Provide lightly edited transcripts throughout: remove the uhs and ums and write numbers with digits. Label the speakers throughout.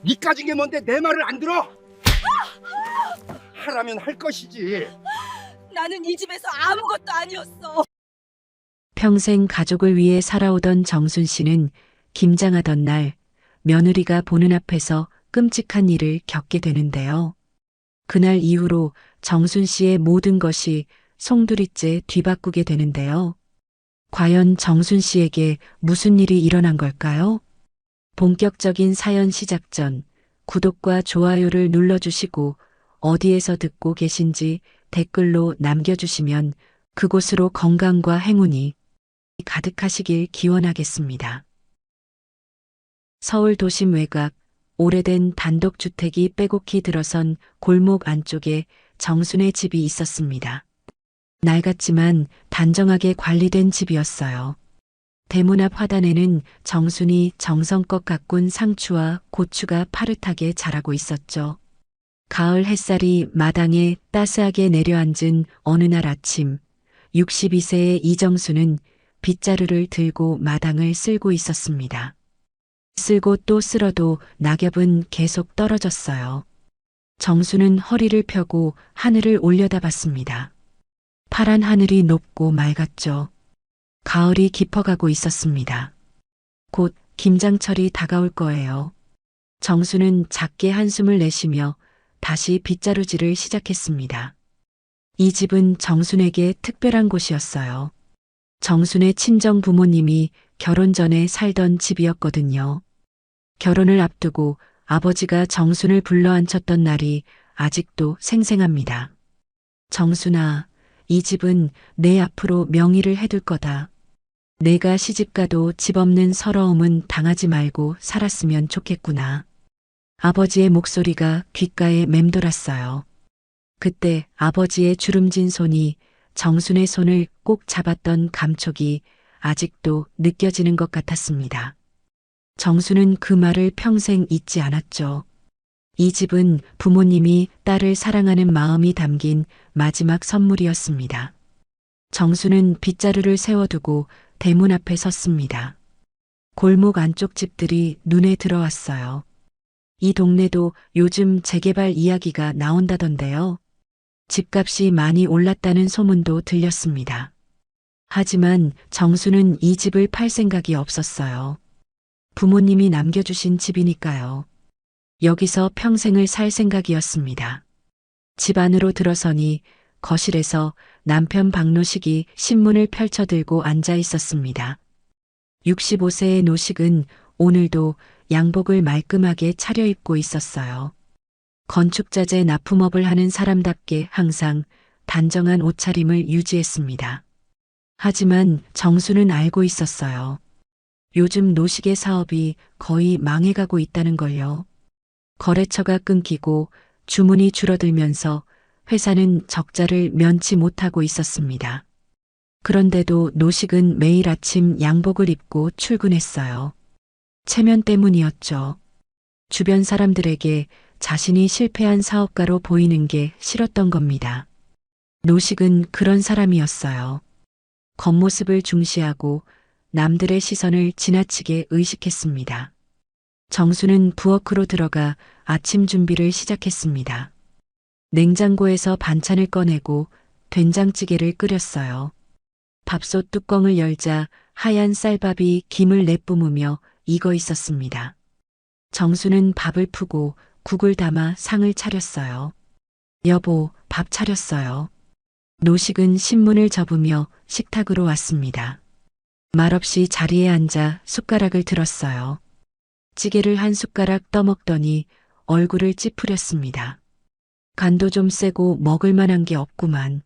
Speaker 1: 니까진 게 뭔데 내 말을 안 들어? 하라면 할 것이지.
Speaker 2: 나는 이 집에서 아무것도 아니었어.
Speaker 3: 평생 가족을 위해 살아오던 정순 씨는 김장하던 날 며느리가 보는 앞에서 끔찍한 일을 겪게 되는데요. 그날 이후로 정순 씨의 모든 것이 송두리째 뒤바꾸게 되는데요. 과연 정순 씨에게 무슨 일이 일어난 걸까요? 본격적인 사연 시작 전 구독과 좋아요를 눌러주시고 어디에서 듣고 계신지 댓글로 남겨주시면 그곳으로 건강과 행운이 가득하시길 기원하겠습니다. 서울 도심 외곽 오래된 단독주택이 빼곡히 들어선 골목 안쪽에 정순의 집이 있었습니다. 낡았지만 단정하게 관리된 집이었어요. 대문 앞 화단에는 정순이 정성껏 가꾼 상추와 고추가 파릇하게 자라고 있었죠. 가을 햇살이 마당에 따스하게 내려앉은 어느 날 아침, 62세의 이정수는 빗자루를 들고 마당을 쓸고 있었습니다. 쓸고 또 쓸어도 낙엽은 계속 떨어졌어요. 정수는 허리를 펴고 하늘을 올려다봤습니다. 파란 하늘이 높고 맑았죠. 가을이 깊어가고 있었습니다. 곧 김장철이 다가올 거예요. 정수는 작게 한숨을 내쉬며 다시 빗자루질을 시작했습니다. 이 집은 정순에게 특별한 곳이었어요. 정순의 친정 부모님이 결혼 전에 살던 집이었거든요. 결혼을 앞두고 아버지가 정순을 불러앉혔던 날이 아직도 생생합니다. 정순아, 이 집은 내 앞으로 명의를 해둘 거다. 내가 시집가도 집 없는 서러움은 당하지 말고 살았으면 좋겠구나. 아버지의 목소리가 귓가에 맴돌았어요. 그때 아버지의 주름진 손이 정순의 손을 꼭 잡았던 감촉이 아직도 느껴지는 것 같았습니다. 정순은 그 말을 평생 잊지 않았죠. 이 집은 부모님이 딸을 사랑하는 마음이 담긴 마지막 선물이었습니다. 정순은 빗자루를 세워두고 대문 앞에 섰습니다. 골목 안쪽 집들이 눈에 들어왔어요. 이 동네도 요즘 재개발 이야기가 나온다던데요. 집값이 많이 올랐다는 소문도 들렸습니다. 하지만 정수는 이 집을 팔 생각이 없었어요. 부모님이 남겨주신 집이니까요. 여기서 평생을 살 생각이었습니다. 집 안으로 들어서니 거실에서 남편 박노식이 신문을 펼쳐들고 앉아 있었습니다. 65세의 노식은 오늘도 양복을 말끔하게 차려입고 있었어요. 건축자재 납품업을 하는 사람답게 항상 단정한 옷차림을 유지했습니다. 하지만 정수는 알고 있었어요. 요즘 노식의 사업이 거의 망해가고 있다는 걸요. 거래처가 끊기고 주문이 줄어들면서 회사는 적자를 면치 못하고 있었습니다. 그런데도 노식은 매일 아침 양복을 입고 출근했어요. 체면 때문이었죠. 주변 사람들에게 자신이 실패한 사업가로 보이는 게 싫었던 겁니다. 노식은 그런 사람이었어요. 겉모습을 중시하고 남들의 시선을 지나치게 의식했습니다. 정수는 부엌으로 들어가 아침 준비를 시작했습니다. 냉장고에서 반찬을 꺼내고 된장찌개를 끓였어요. 밥솥 뚜껑을 열자 하얀 쌀밥이 김을 내뿜으며 익어 있었습니다. 정수는 밥을 푸고 국을 담아 상을 차렸어요. 여보, 밥 차렸어요. 노식은 신문을 접으며 식탁으로 왔습니다. 말없이 자리에 앉아 숟가락을 들었어요. 찌개를 한 숟가락 떠먹더니 얼굴을 찌푸렸습니다. 간도 좀 세고 먹을 만한 게 없구만.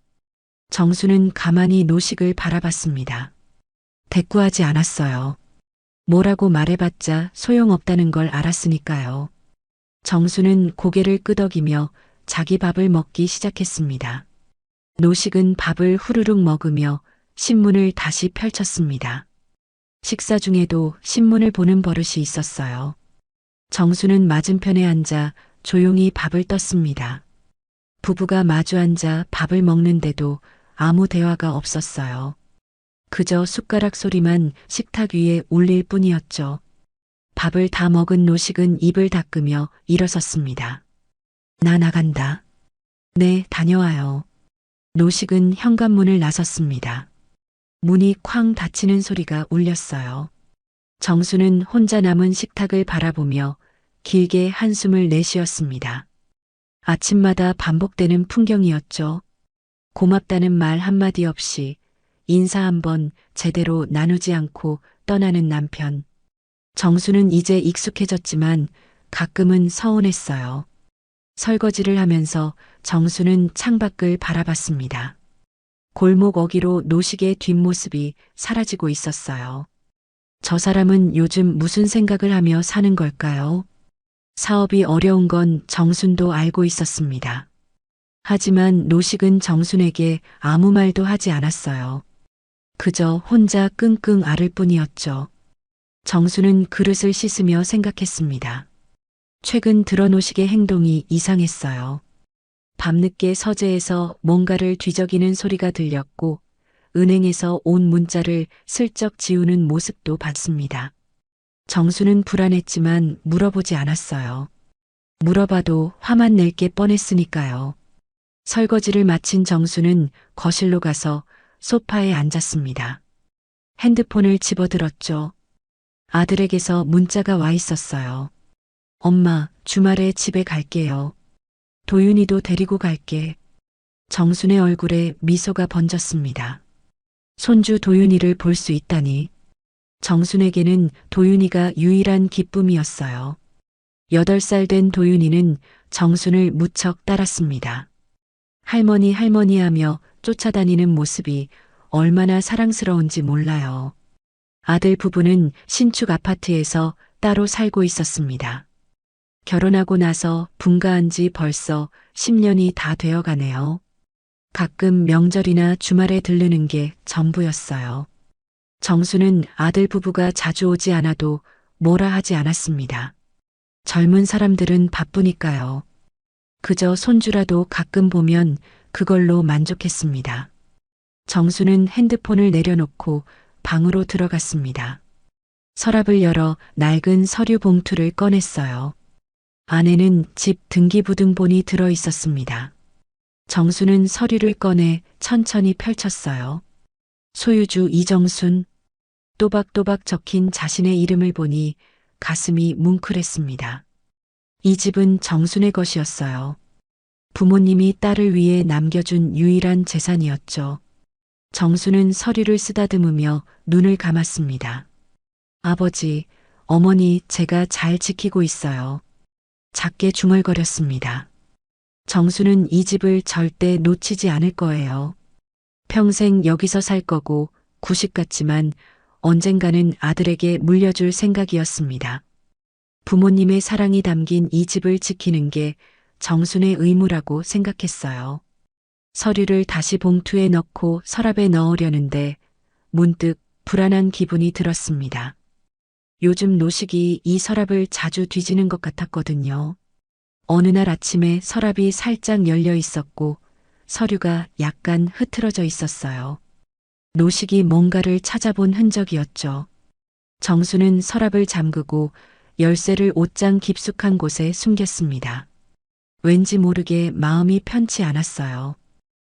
Speaker 3: 정수는 가만히 노식을 바라봤습니다. 대꾸하지 않았어요. 뭐라고 말해봤자 소용없다는 걸 알았으니까요. 정수는 고개를 끄덕이며 자기 밥을 먹기 시작했습니다. 노식은 밥을 후루룩 먹으며 신문을 다시 펼쳤습니다. 식사 중에도 신문을 보는 버릇이 있었어요. 정수는 맞은편에 앉아 조용히 밥을 떴습니다. 부부가 마주 앉아 밥을 먹는데도 아무 대화가 없었어요. 그저 숟가락 소리만 식탁 위에 울릴 뿐이었죠. 밥을 다 먹은 노식은 입을 닦으며 일어섰습니다. 나 나간다. 네, 다녀와요. 노식은 현관문을 나섰습니다. 문이 쾅 닫히는 소리가 울렸어요. 정수는 혼자 남은 식탁을 바라보며 길게 한숨을 내쉬었습니다. 아침마다 반복되는 풍경이었죠. 고맙다는 말 한마디 없이 인사 한번 제대로 나누지 않고 떠나는 남편. 정수는 이제 익숙해졌지만 가끔은 서운했어요. 설거지를 하면서 정수는 창밖을 바라봤습니다. 골목 어귀로 노식의 뒷모습이 사라지고 있었어요. 저 사람은 요즘 무슨 생각을 하며 사는 걸까요? 사업이 어려운 건 정순도 알고 있었습니다. 하지만 노식은 정순에게 아무 말도 하지 않았어요. 그저 혼자 끙끙 앓을 뿐이었죠. 정수는 그릇을 씻으며 생각했습니다. 최근 들어 노식의 행동이 이상했어요. 밤늦게 서재에서 뭔가를 뒤적이는 소리가 들렸고 은행에서 온 문자를 슬쩍 지우는 모습도 봤습니다. 정수는 불안했지만 물어보지 않았어요. 물어봐도 화만 낼 게 뻔했으니까요. 설거지를 마친 정수는 거실로 가서 소파에 앉았습니다. 핸드폰을 집어들었죠. 아들에게서 문자가 와 있었어요. 엄마, 주말에 집에 갈게요. 도윤이도 데리고 갈게. 정순의 얼굴에 미소가 번졌습니다. 손주 도윤이를 볼 수 있다니. 정순에게는 도윤이가 유일한 기쁨이었어요. 8살 된 도윤이는 정순을 무척 따랐습니다. 할머니 할머니 하며 쫓아다니는 모습이 얼마나 사랑스러운지 몰라요. 아들 부부는 신축 아파트에서 따로 살고 있었습니다. 결혼하고 나서 분가한 지 벌써 10년이 다 되어 가네요. 가끔 명절이나 주말에 들르는 게 전부였어요. 정수는 아들 부부가 자주 오지 않아도 뭐라 하지 않았습니다. 젊은 사람들은 바쁘니까요. 그저 손주라도 가끔 보면 그걸로 만족했습니다. 정수는 핸드폰을 내려놓고 방으로 들어갔습니다. 서랍을 열어 낡은 서류 봉투를 꺼냈어요. 안에는 집 등기부등본이 들어 있었습니다. 정수는 서류를 꺼내 천천히 펼쳤어요. 소유주 이정순, 또박또박 적힌 자신의 이름을 보니 가슴이 뭉클했습니다. 이 집은 정순의 것이었어요. 부모님이 딸을 위해 남겨준 유일한 재산이었죠. 정수는 서류를 쓰다듬으며 눈을 감았습니다. 아버지, 어머니, 제가 잘 지키고 있어요. 작게 중얼거렸습니다. 정수는 이 집을 절대 놓치지 않을 거예요. 평생 여기서 살 거고 구식 같지만 언젠가는 아들에게 물려줄 생각이었습니다. 부모님의 사랑이 담긴 이 집을 지키는 게 정순의 의무라고 생각했어요. 서류를 다시 봉투에 넣고 서랍에 넣으려는데 문득 불안한 기분이 들었습니다. 요즘 노식이 이 서랍을 자주 뒤지는 것 같았거든요. 어느 날 아침에 서랍이 살짝 열려 있었고 서류가 약간 흐트러져 있었어요. 노식이 뭔가를 찾아본 흔적이었죠. 정수는 서랍을 잠그고 열쇠를 옷장 깊숙한 곳에 숨겼습니다. 왠지 모르게 마음이 편치 않았어요.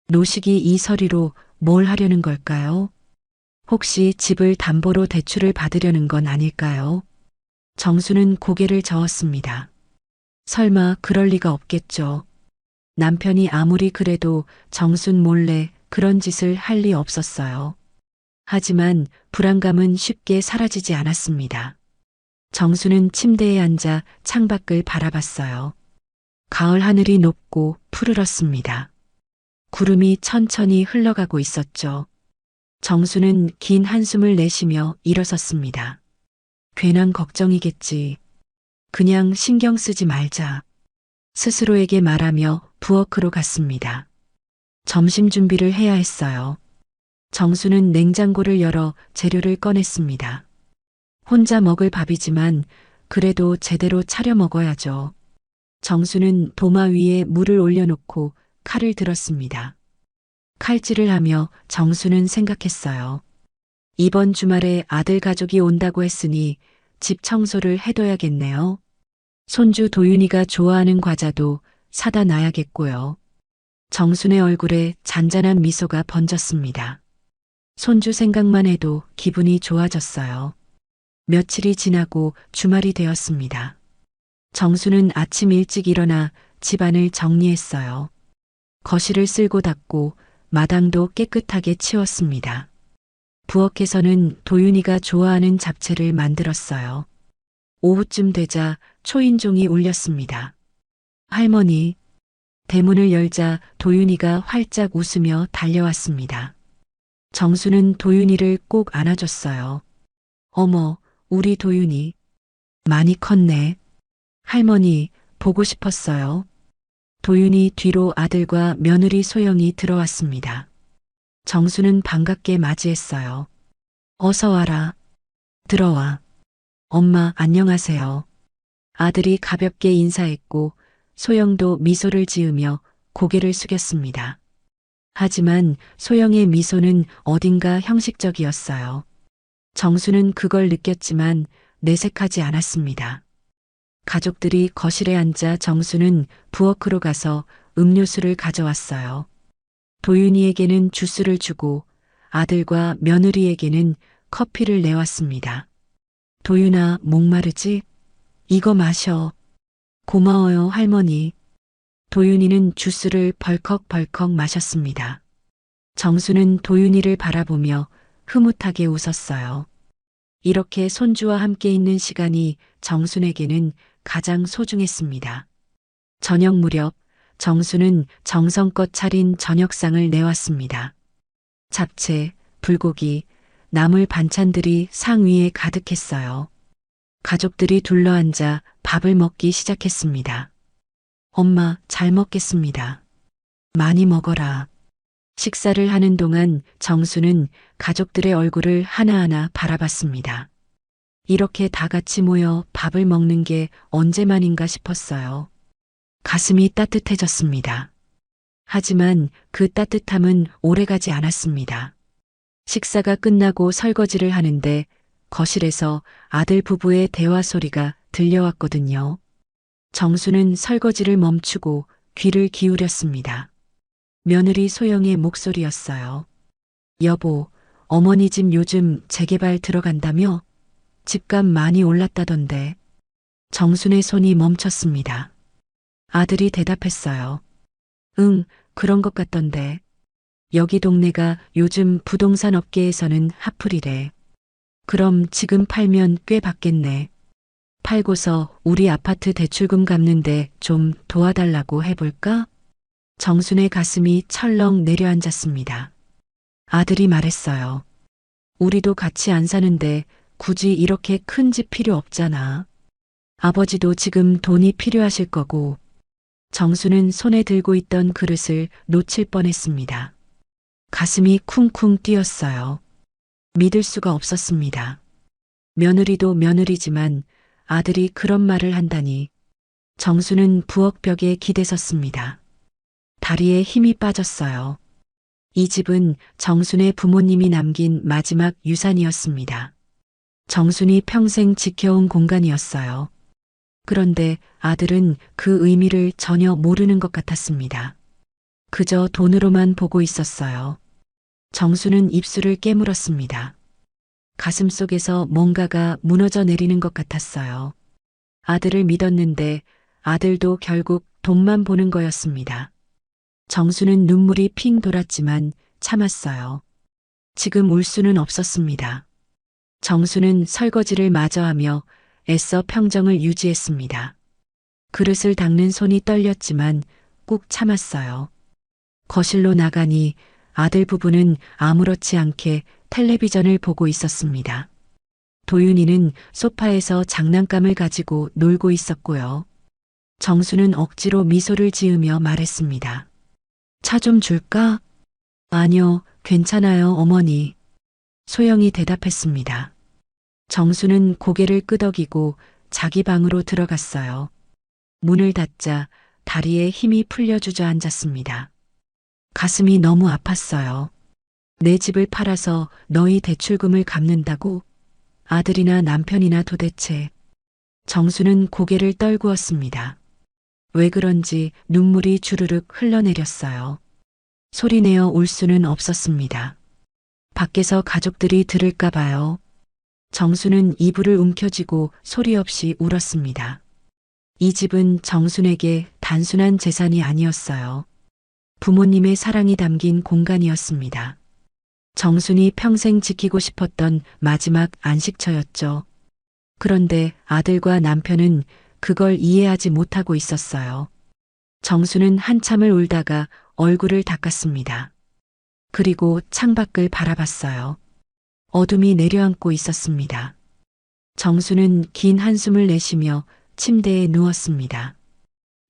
Speaker 3: 노식이 이 서류로 뭘 하려는 걸까요? 혹시 집을 담보로 대출을 받으려는 건 아닐까요? 정수는 고개를 저었습니다. 설마 그럴 리가 없겠죠. 남편이 아무리 그래도 정순 몰래 그런 짓을 할 리 없었어요. 하지만 불안감은 쉽게 사라지지 않았습니다. 정수는 침대에 앉아 창밖을 바라봤어요. 가을 하늘이 높고 푸르렀습니다. 구름이 천천히 흘러가고 있었죠. 정수는 긴 한숨을 내쉬며 일어섰습니다. 괜한 걱정이겠지. 그냥 신경 쓰지 말자. 스스로에게 말하며 부엌으로 갔습니다. 점심 준비를 해야 했어요. 정수는 냉장고를 열어 재료를 꺼냈습니다. 혼자 먹을 밥이지만 그래도 제대로 차려 먹어야죠. 정수는 도마 위에 물을 올려놓고 칼을 들었습니다. 칼질을 하며 정수는 생각했어요. 이번 주말에 아들 가족이 온다고 했으니 집 청소를 해둬야겠네요. 손주 도윤이가 좋아하는 과자도 사다 놔야겠고요. 정순의 얼굴에 잔잔한 미소가 번졌습니다. 손주 생각만 해도 기분이 좋아졌어요. 며칠이 지나고 주말이 되었습니다. 정수는 아침 일찍 일어나 집안을 정리했어요. 거실을 쓸고 닦고 마당도 깨끗하게 치웠습니다. 부엌에서는 도윤이가 좋아하는 잡채를 만들었어요. 오후쯤 되자 초인종이 울렸습니다. 할머니, 대문을 열자 도윤이가 활짝 웃으며 달려왔습니다. 정수는 도윤이를 꼭 안아줬어요. 어머, 우리 도윤이. 많이 컸네. 할머니, 보고 싶었어요. 도윤이 뒤로 아들과 며느리 소영이 들어왔습니다. 정수는 반갑게 맞이했어요. 어서 와라. 들어와. 엄마, 안녕하세요. 아들이 가볍게 인사했고 소영도 미소를 지으며 고개를 숙였습니다. 하지만 소영의 미소는 어딘가 형식적이었어요. 정수는 그걸 느꼈지만 내색하지 않았습니다. 가족들이 거실에 앉아 정수는 부엌으로 가서 음료수를 가져왔어요. 도윤이에게는 주스를 주고 아들과 며느리에게는 커피를 내왔습니다. 도윤아, 목마르지? 이거 마셔. 고마워요, 할머니. 도윤이는 주스를 벌컥벌컥 마셨습니다. 정수는 도윤이를 바라보며 흐뭇하게 웃었어요. 이렇게 손주와 함께 있는 시간이 정순에게는 가장 소중했습니다. 저녁 무렵 정수는 정성껏 차린 저녁상을 내왔습니다. 잡채, 불고기, 나물 반찬들이 상 위에 가득했어요. 가족들이 둘러앉아 밥을 먹기 시작했습니다. 엄마, 잘 먹겠습니다. 많이 먹어라. 식사를 하는 동안 정수는 가족들의 얼굴을 하나하나 바라봤습니다. 이렇게 다 같이 모여 밥을 먹는 게 언제만인가 싶었어요. 가슴이 따뜻해졌습니다. 하지만 그 따뜻함은 오래가지 않았습니다. 식사가 끝나고 설거지를 하는데 거실에서 아들 부부의 대화 소리가 들려왔거든요. 정수는 설거지를 멈추고 귀를 기울였습니다. 며느리 소영의 목소리였어요. 여보, 어머니 집 요즘 재개발 들어간다며? 집값 많이 올랐다던데. 정순의 손이 멈췄습니다. 아들이 대답했어요. 응, 그런 것 같던데. 여기 동네가 요즘 부동산 업계에서는 핫플이래. 그럼 지금 팔면 꽤 받겠네. 팔고서 우리 아파트 대출금 갚는데 좀 도와달라고 해볼까? 정순의 가슴이 철렁 내려앉았습니다. 아들이 말했어요. 우리도 같이 안 사는데 굳이 이렇게 큰 집 필요 없잖아. 아버지도 지금 돈이 필요하실 거고. 정수는 손에 들고 있던 그릇을 놓칠 뻔했습니다. 가슴이 쿵쿵 뛰었어요. 믿을 수가 없었습니다. 며느리도 며느리지만 아들이 그런 말을 한다니. 정수는 부엌벽에 기대섰습니다. 다리에 힘이 빠졌어요. 이 집은 정순의 부모님이 남긴 마지막 유산이었습니다. 정순이 평생 지켜온 공간이었어요. 그런데 아들은 그 의미를 전혀 모르는 것 같았습니다. 그저 돈으로만 보고 있었어요. 정수는 입술을 깨물었습니다. 가슴 속에서 뭔가가 무너져 내리는 것 같았어요. 아들을 믿었는데 아들도 결국 돈만 보는 거였습니다. 정수는 눈물이 핑 돌았지만 참았어요. 지금 울 수는 없었습니다. 정수는 설거지를 마저 하며 애써 평정을 유지했습니다. 그릇을 닦는 손이 떨렸지만 꾹 참았어요. 거실로 나가니 아들 부부는 아무렇지 않게 텔레비전을 보고 있었습니다. 도윤이는 소파에서 장난감을 가지고 놀고 있었고요. 정수는 억지로 미소를 지으며 말했습니다. 차 좀 줄까? 아니요, 괜찮아요, 어머니. 소영이 대답했습니다. 정수는 고개를 끄덕이고 자기 방으로 들어갔어요. 문을 닫자 다리에 힘이 풀려 주저앉았습니다. 가슴이 너무 아팠어요. 내 집을 팔아서 너희 대출금을 갚는다고? 아들이나 남편이나 도대체. 정수는 고개를 떨구었습니다. 왜 그런지 눈물이 주르륵 흘러내렸어요. 소리내어 울 수는 없었습니다. 밖에서 가족들이 들을까 봐요. 정수는 이불을 움켜쥐고 소리 없이 울었습니다. 이 집은 정순에게 단순한 재산이 아니었어요. 부모님의 사랑이 담긴 공간이었습니다. 정순이 평생 지키고 싶었던 마지막 안식처였죠. 그런데 아들과 남편은 그걸 이해하지 못하고 있었어요. 정수는 한참을 울다가 얼굴을 닦았습니다. 그리고 창밖을 바라봤어요. 어둠이 내려앉고 있었습니다. 정수는 긴 한숨을 내쉬며 침대에 누웠습니다.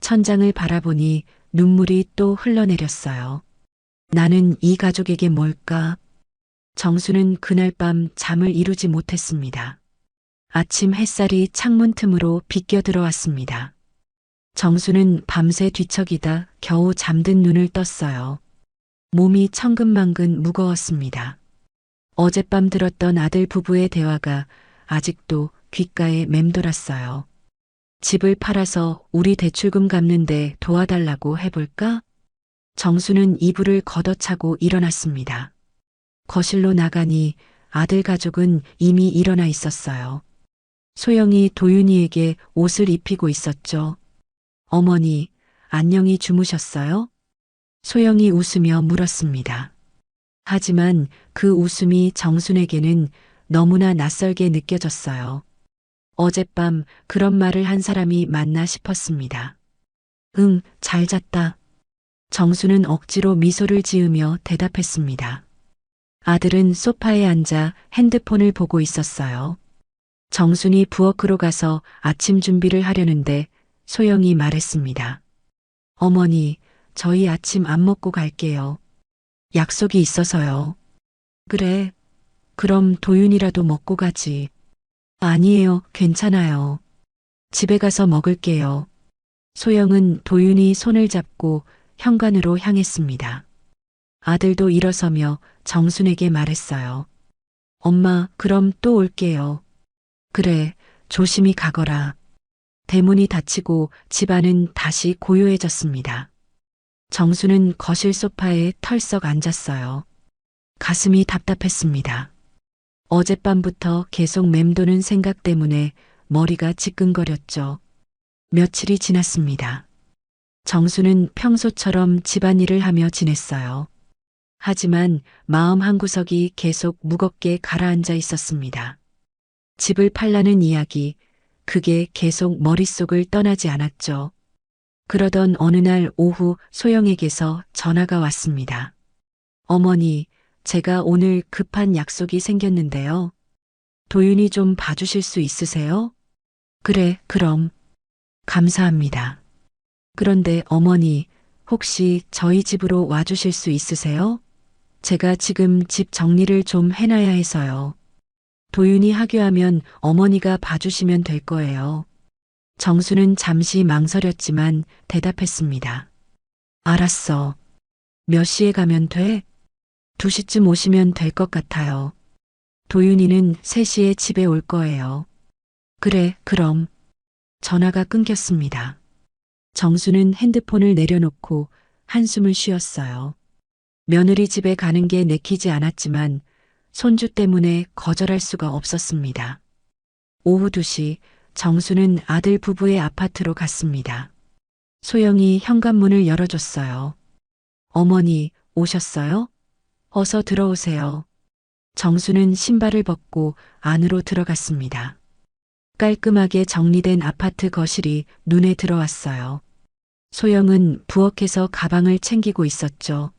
Speaker 3: 천장을 바라보니 눈물이 또 흘러내렸어요. 나는 이 가족에게 뭘까? 정수는 그날 밤 잠을 이루지 못했습니다. 아침 햇살이 창문 틈으로 비껴 들어왔습니다. 정수는 밤새 뒤척이다 겨우 잠든 눈을 떴어요. 몸이 천근만근 무거웠습니다. 어젯밤 들었던 아들 부부의 대화가 아직도 귓가에 맴돌았어요. 집을 팔아서 우리 대출금 갚는데 도와달라고 해볼까? 정수는 이불을 걷어차고 일어났습니다. 거실로 나가니 아들 가족은 이미 일어나 있었어요. 소영이 도윤이에게 옷을 입히고 있었죠. 어머니, 안녕히 주무셨어요? 소영이 웃으며 물었습니다. 하지만 그 웃음이 정순에게는 너무나 낯설게 느껴졌어요. 어젯밤 그런 말을 한 사람이 맞나 싶었습니다. 응, 잘 잤다. 정수는 억지로 미소를 지으며 대답했습니다. 아들은 소파에 앉아 핸드폰을 보고 있었어요. 정순이 부엌으로 가서 아침 준비를 하려는데 소영이 말했습니다. 어머니, 저희 아침 안 먹고 갈게요. 약속이 있어서요. 그래, 그럼 도윤이라도 먹고 가지. 아니에요, 괜찮아요. 집에 가서 먹을게요. 소영은 도윤이 손을 잡고 현관으로 향했습니다. 아들도 일어서며 정순에게 말했어요. 엄마, 그럼 또 올게요. 그래, 조심히 가거라. 대문이 닫히고 집안은 다시 고요해졌습니다. 정수는 거실 소파에 털썩 앉았어요. 가슴이 답답했습니다. 어젯밤부터 계속 맴도는 생각 때문에 머리가 지끈거렸죠. 며칠이 지났습니다. 정수는 평소처럼 집안일을 하며 지냈어요. 하지만 마음 한구석이 계속 무겁게 가라앉아 있었습니다. 집을 팔라는 이야기, 그게 계속 머릿속을 떠나지 않았죠. 그러던 어느 날 오후 소영에게서 전화가 왔습니다. 어머니, 제가 오늘 급한 약속이 생겼는데요. 도윤이 좀 봐주실 수 있으세요? 그래, 그럼. 감사합니다. 그런데 어머니, 혹시 저희 집으로 와주실 수 있으세요? 제가 지금 집 정리를 좀 해놔야 해서요. 도윤이 하교하면 어머니가 봐주시면 될 거예요. 정수는 잠시 망설였지만 대답했습니다. 알았어. 몇 시에 가면 돼? 2시쯤 오시면 될 것 같아요. 도윤이는 3시에 집에 올 거예요. 그래, 그럼. 전화가 끊겼습니다. 정수는 핸드폰을 내려놓고 한숨을 쉬었어요. 며느리 집에 가는 게 내키지 않았지만 손주 때문에 거절할 수가 없었습니다. 오후 2시 정수는 아들 부부의 아파트로 갔습니다. 소영이 현관문을 열어줬어요. 어머니, 오셨어요? 어서 들어오세요. 정수는 신발을 벗고 안으로 들어갔습니다. 깔끔하게 정리된 아파트 거실이 눈에 들어왔어요. 소영은 부엌에서 가방을 챙기고 있었죠.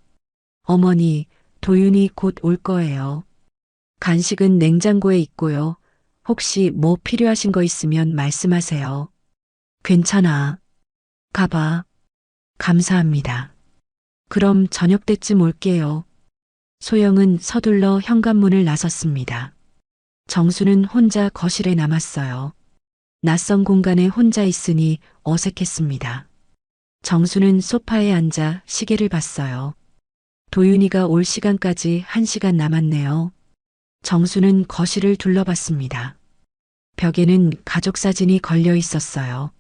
Speaker 3: 어머니, 도윤이 곧 올 거예요. 간식은 냉장고에 있고요. 혹시 뭐 필요하신 거 있으면 말씀하세요. 괜찮아. 가봐. 감사합니다. 그럼 저녁 때쯤 올게요. 소영은 서둘러 현관문을 나섰습니다. 정수는 혼자 거실에 남았어요. 낯선 공간에 혼자 있으니 어색했습니다. 정수는 소파에 앉아 시계를 봤어요. 도윤이가 올 시간까지 1시간 남았네요. 정수는 거실을 둘러봤습니다. 벽에는 가족 사진이 걸려 있었어요.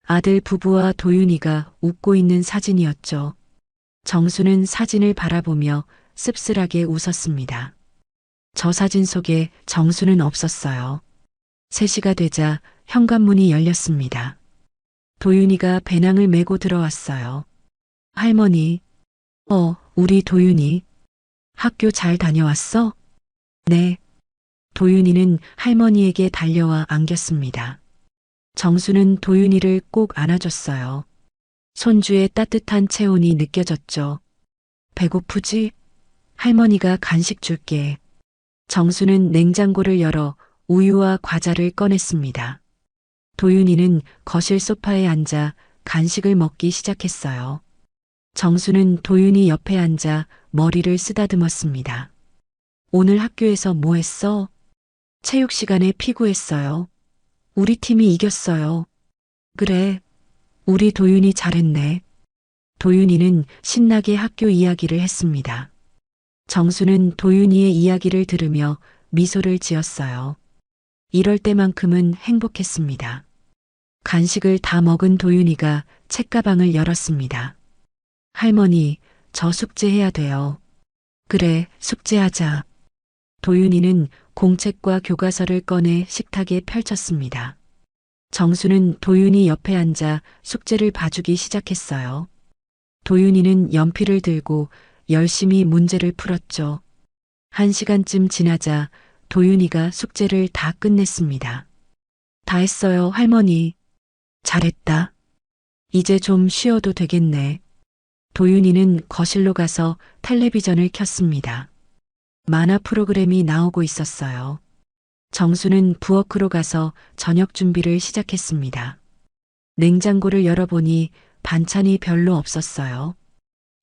Speaker 3: 아들 부부와 도윤이가 웃고 있는 사진이었죠. 정수는 사진을 바라보며 씁쓸하게 웃었습니다. 저 사진 속에 정수는 없었어요. 3시가 되자 현관문이 열렸습니다. 도윤이가 배낭을 메고 들어왔어요. 할머니, 우리 도윤이. 학교 잘 다녀왔어? 네. 도윤이는 할머니에게 달려와 안겼습니다. 정수는 도윤이를 꼭 안아줬어요. 손주의 따뜻한 체온이 느껴졌죠. 배고프지? 할머니가 간식 줄게. 정수는 냉장고를 열어 우유와 과자를 꺼냈습니다. 도윤이는 거실 소파에 앉아 간식을 먹기 시작했어요. 정수는 도윤이 옆에 앉아 머리를 쓰다듬었습니다. 오늘 학교에서 뭐 했어? 체육 시간에 피구했어요. 우리 팀이 이겼어요. 그래, 우리 도윤이 잘했네. 도윤이는 신나게 학교 이야기를 했습니다. 정수는 도윤이의 이야기를 들으며 미소를 지었어요. 이럴 때만큼은 행복했습니다. 간식을 다 먹은 도윤이가 책가방을 열었습니다. 할머니, 저 숙제해야 돼요. 그래, 숙제하자. 도윤이는 공책과 교과서를 꺼내 식탁에 펼쳤습니다. 정수는 도윤이 옆에 앉아 숙제를 봐주기 시작했어요. 도윤이는 연필을 들고 열심히 문제를 풀었죠. 1시간쯤 지나자 도윤이가 숙제를 다 끝냈습니다. 다 했어요, 할머니. 잘했다. 이제 좀 쉬어도 되겠네. 도윤이는 거실로 가서 텔레비전을 켰습니다. 만화 프로그램이 나오고 있었어요. 정수는 부엌으로 가서 저녁 준비를 시작했습니다. 냉장고를 열어보니 반찬이 별로 없었어요.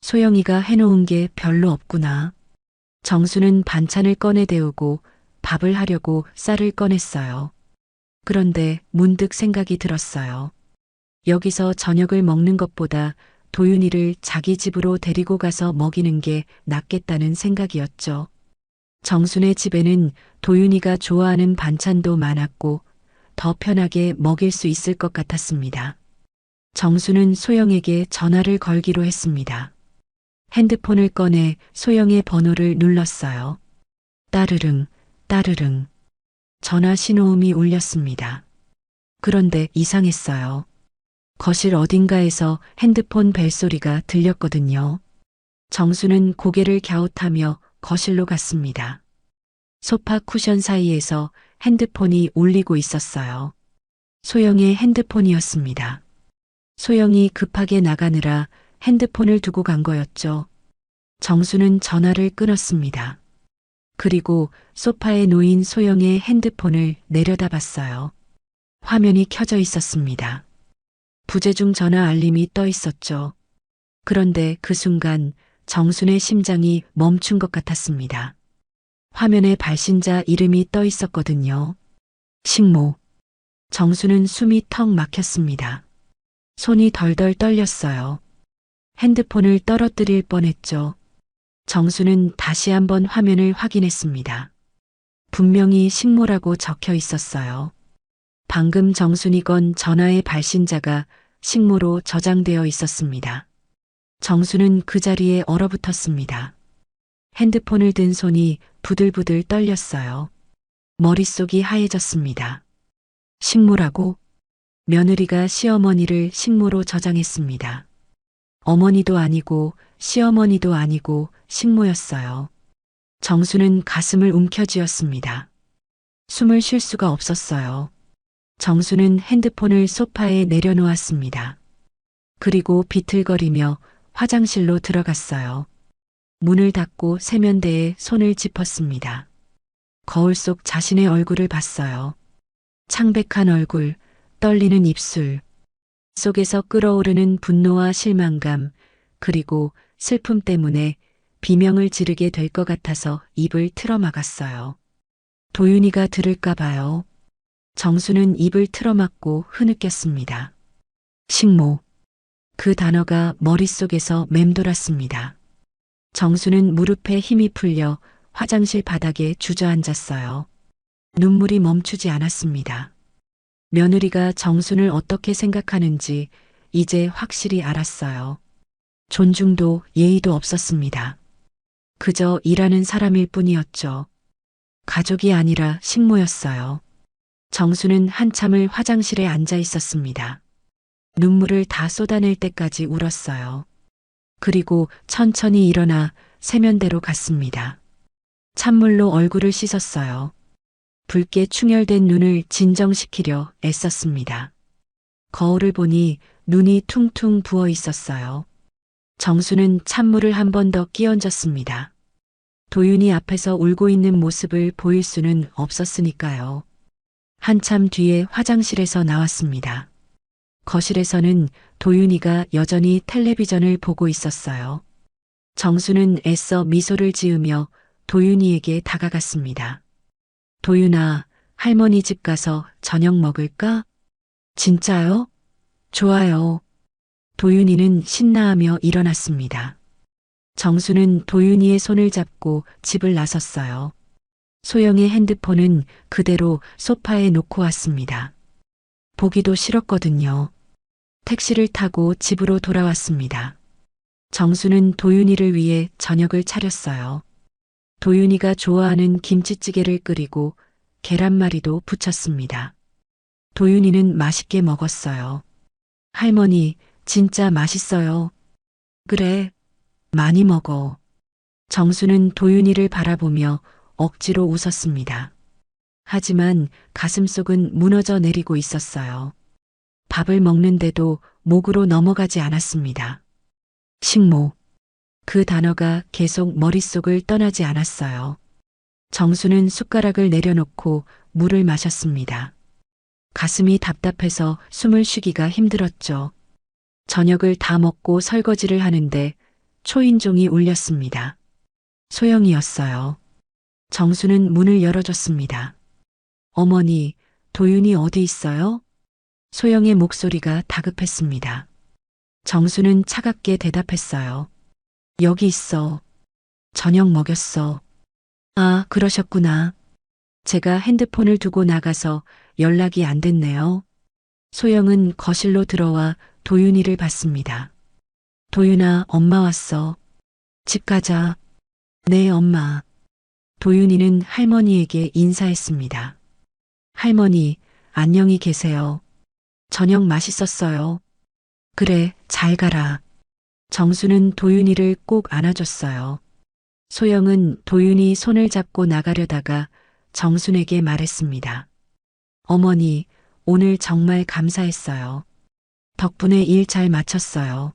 Speaker 3: 소영이가 해놓은 게 별로 없구나. 정수는 반찬을 꺼내 데우고 밥을 하려고 쌀을 꺼냈어요. 그런데 문득 생각이 들었어요. 여기서 저녁을 먹는 것보다 도윤이를 자기 집으로 데리고 가서 먹이는 게 낫겠다는 생각이었죠. 정순의 집에는 도윤이가 좋아하는 반찬도 많았고 더 편하게 먹일 수 있을 것 같았습니다. 정수는 소영에게 전화를 걸기로 했습니다. 핸드폰을 꺼내 소영의 번호를 눌렀어요. 따르릉, 따르릉. 전화 신호음이 울렸습니다. 그런데 이상했어요. 거실 어딘가에서 핸드폰 벨소리가 들렸거든요. 정수는 고개를 갸웃하며 거실로 갔습니다. 소파 쿠션 사이에서 핸드폰이 울리고 있었어요. 소영의 핸드폰이었습니다. 소영이 급하게 나가느라 핸드폰을 두고 간 거였죠. 정수는 전화를 끊었습니다. 그리고 소파에 놓인 소영의 핸드폰을 내려다봤어요. 화면이 켜져 있었습니다. 부재중 전화 알림이 떠 있었죠. 그런데 그 순간 정순의 심장이 멈춘 것 같았습니다. 화면에 발신자 이름이 떠 있었거든요. 식모. 정수는 숨이 턱 막혔습니다. 손이 덜덜 떨렸어요. 핸드폰을 떨어뜨릴 뻔했죠. 정수는 다시 한번 화면을 확인했습니다. 분명히 식모라고 적혀 있었어요. 방금 정순이 건 전화의 발신자가 식모로 저장되어 있었습니다. 정수는 그 자리에 얼어붙었습니다. 핸드폰을 든 손이 부들부들 떨렸어요. 머릿속이 하얘졌습니다. 식모라고? 며느리가 시어머니를 식모로 저장했습니다. 어머니도 아니고 시어머니도 아니고 식모였어요. 정수는 가슴을 움켜쥐었습니다. 숨을 쉴 수가 없었어요. 정수는 핸드폰을 소파에 내려놓았습니다. 그리고 비틀거리며 화장실로 들어갔어요. 문을 닫고 세면대에 손을 짚었습니다. 거울 속 자신의 얼굴을 봤어요. 창백한 얼굴, 떨리는 입술, 속에서 끓어오르는 분노와 실망감, 그리고 슬픔 때문에 비명을 지르게 될 것 같아서 입을 틀어막았어요. 도윤이가 들을까 봐요. 정수는 입을 틀어막고 흐느꼈습니다. 식모. 그 단어가 머릿속에서 맴돌았습니다. 정수는 무릎에 힘이 풀려 화장실 바닥에 주저앉았어요. 눈물이 멈추지 않았습니다. 며느리가 정순을 어떻게 생각하는지 이제 확실히 알았어요. 존중도 예의도 없었습니다. 그저 일하는 사람일 뿐이었죠. 가족이 아니라 식모였어요. 정수는 한참을 화장실에 앉아 있었습니다. 눈물을 다 쏟아낼 때까지 울었어요. 그리고 천천히 일어나 세면대로 갔습니다. 찬물로 얼굴을 씻었어요. 붉게 충혈된 눈을 진정시키려 애썼습니다. 거울을 보니 눈이 퉁퉁 부어 있었어요. 정수는 찬물을 한 번 더 끼얹었습니다. 도윤이 앞에서 울고 있는 모습을 보일 수는 없었으니까요. 한참 뒤에 화장실에서 나왔습니다. 거실에서는 도윤이가 여전히 텔레비전을 보고 있었어요. 정수는 애써 미소를 지으며 도윤이에게 다가갔습니다. 도윤아, 할머니 집 가서 저녁 먹을까? 진짜요? 좋아요. 도윤이는 신나하며 일어났습니다. 정수는 도윤이의 손을 잡고 집을 나섰어요. 소영의 핸드폰은 그대로 소파에 놓고 왔습니다. 보기도 싫었거든요. 택시를 타고 집으로 돌아왔습니다. 정수는 도윤이를 위해 저녁을 차렸어요. 도윤이가 좋아하는 김치찌개를 끓이고 계란말이도 부쳤습니다. 도윤이는 맛있게 먹었어요. 할머니, 진짜 맛있어요. 그래, 많이 먹어. 정수는 도윤이를 바라보며 억지로 웃었습니다. 하지만 가슴속은 무너져 내리고 있었어요. 밥을 먹는데도 목으로 넘어가지 않았습니다. 식모. 그 단어가 계속 머릿속을 떠나지 않았어요. 정수는 숟가락을 내려놓고 물을 마셨습니다. 가슴이 답답해서 숨을 쉬기가 힘들었죠. 저녁을 다 먹고 설거지를 하는데 초인종이 울렸습니다. 소영이었어요. 정수는 문을 열어줬습니다. 어머니, 도윤이 어디 있어요? 소영의 목소리가 다급했습니다. 정수는 차갑게 대답했어요. 여기 있어. 저녁 먹였어. 아, 그러셨구나. 제가 핸드폰을 두고 나가서 연락이 안 됐네요. 소영은 거실로 들어와 도윤이를 봤습니다. 도윤아, 엄마 왔어. 집 가자. 네, 엄마. 도윤이는 할머니에게 인사했습니다. 할머니, 안녕히 계세요. 저녁 맛있었어요. 그래, 잘 가라. 정수는 도윤이를 꼭 안아줬어요. 소영은 도윤이 손을 잡고 나가려다가 정순에게 말했습니다. 어머니, 오늘 정말 감사했어요. 덕분에 일 잘 마쳤어요.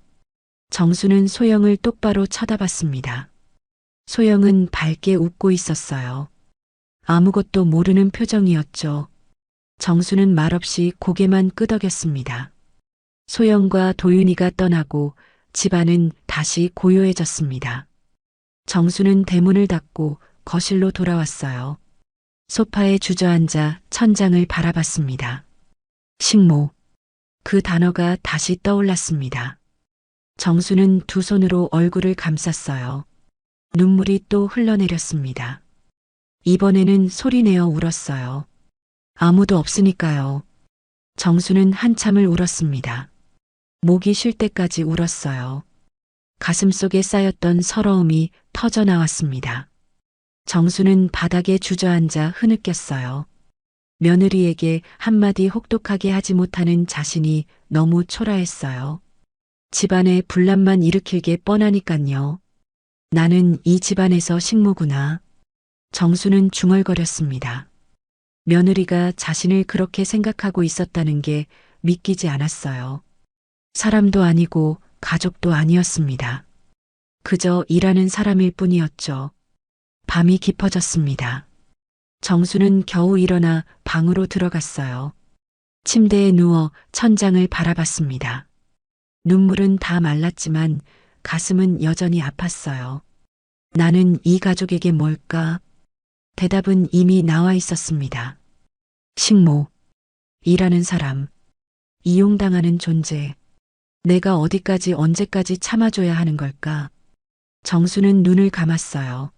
Speaker 3: 정수는 소영을 똑바로 쳐다봤습니다. 소영은 밝게 웃고 있었어요. 아무것도 모르는 표정이었죠. 정수는 말없이 고개만 끄덕였습니다. 소영과 도윤이가 떠나고 집안은 다시 고요해졌습니다. 정수는 대문을 닫고 거실로 돌아왔어요. 소파에 주저앉아 천장을 바라봤습니다. 식모. 그 단어가 다시 떠올랐습니다. 정수는 두 손으로 얼굴을 감쌌어요. 눈물이 또 흘러내렸습니다. 이번에는 소리내어 울었어요. 아무도 없으니까요. 정수는 한참을 울었습니다. 목이 쉴 때까지 울었어요. 가슴속에 쌓였던 서러움이 터져나왔습니다. 정수는 바닥에 주저앉아 흐느꼈어요. 며느리에게 한마디 혹독하게 하지 못하는 자신이 너무 초라했어요. 집안에 분란만 일으킬 게 뻔하니깐요. 나는 이 집안에서 식모구나. 정수는 중얼거렸습니다. 며느리가 자신을 그렇게 생각하고 있었다는 게 믿기지 않았어요. 사람도 아니고 가족도 아니었습니다. 그저 일하는 사람일 뿐이었죠. 밤이 깊어졌습니다. 정수는 겨우 일어나 방으로 들어갔어요. 침대에 누워 천장을 바라봤습니다. 눈물은 다 말랐지만 가슴은 여전히 아팠어요. 나는 이 가족에게 뭘까? 대답은 이미 나와 있었습니다. 식모, 일하는 사람, 이용당하는 존재. 내가 어디까지 언제까지 참아줘야 하는 걸까? 정수는 눈을 감았어요.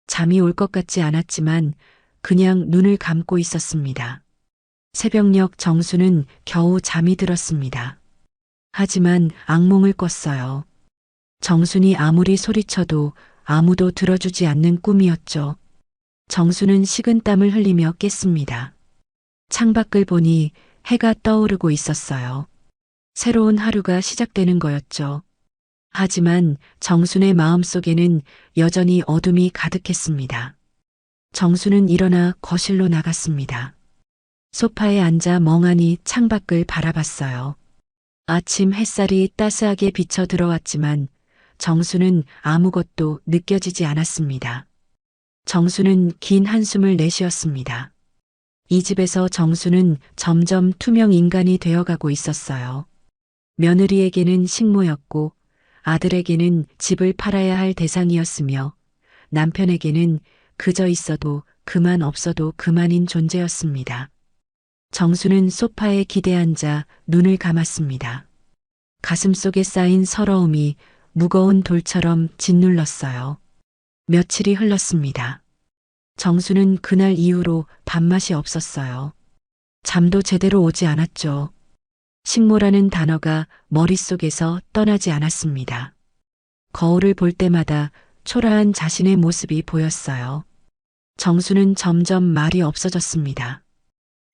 Speaker 3: 잠이 올 것 같지 않았지만 그냥 눈을 감고 있었습니다. 새벽녘 정수는 겨우 잠이 들었습니다. 하지만 악몽을 꿨어요. 정순이 아무리 소리쳐도 아무도 들어주지 않는 꿈이었죠. 정수는 식은땀을 흘리며 깼습니다. 창밖을 보니 해가 떠오르고 있었어요. 새로운 하루가 시작되는 거였죠. 하지만 정순의 마음속에는 여전히 어둠이 가득했습니다. 정수는 일어나 거실로 나갔습니다. 소파에 앉아 멍하니 창밖을 바라봤어요. 아침 햇살이 따스하게 비쳐 들어왔지만 정수는 아무것도 느껴지지 않았습니다. 정수는 긴 한숨을 내쉬었습니다. 이 집에서 정수는 점점 투명 인간이 되어가고 있었어요. 며느리에게는 식모였고 아들에게는 집을 팔아야 할 대상이었으며 남편에게는 그저 있어도 그만 없어도 그만인 존재였습니다. 정수는 소파에 기대앉아 눈을 감았습니다. 가슴속에 쌓인 서러움이 무거운 돌처럼 짓눌렀어요. 며칠이 흘렀습니다. 정수는 그날 이후로 밥맛이 없었어요. 잠도 제대로 오지 않았죠. 식모라는 단어가 머릿속에서 떠나지 않았습니다. 거울을 볼 때마다 초라한 자신의 모습이 보였어요. 정수는 점점 말이 없어졌습니다.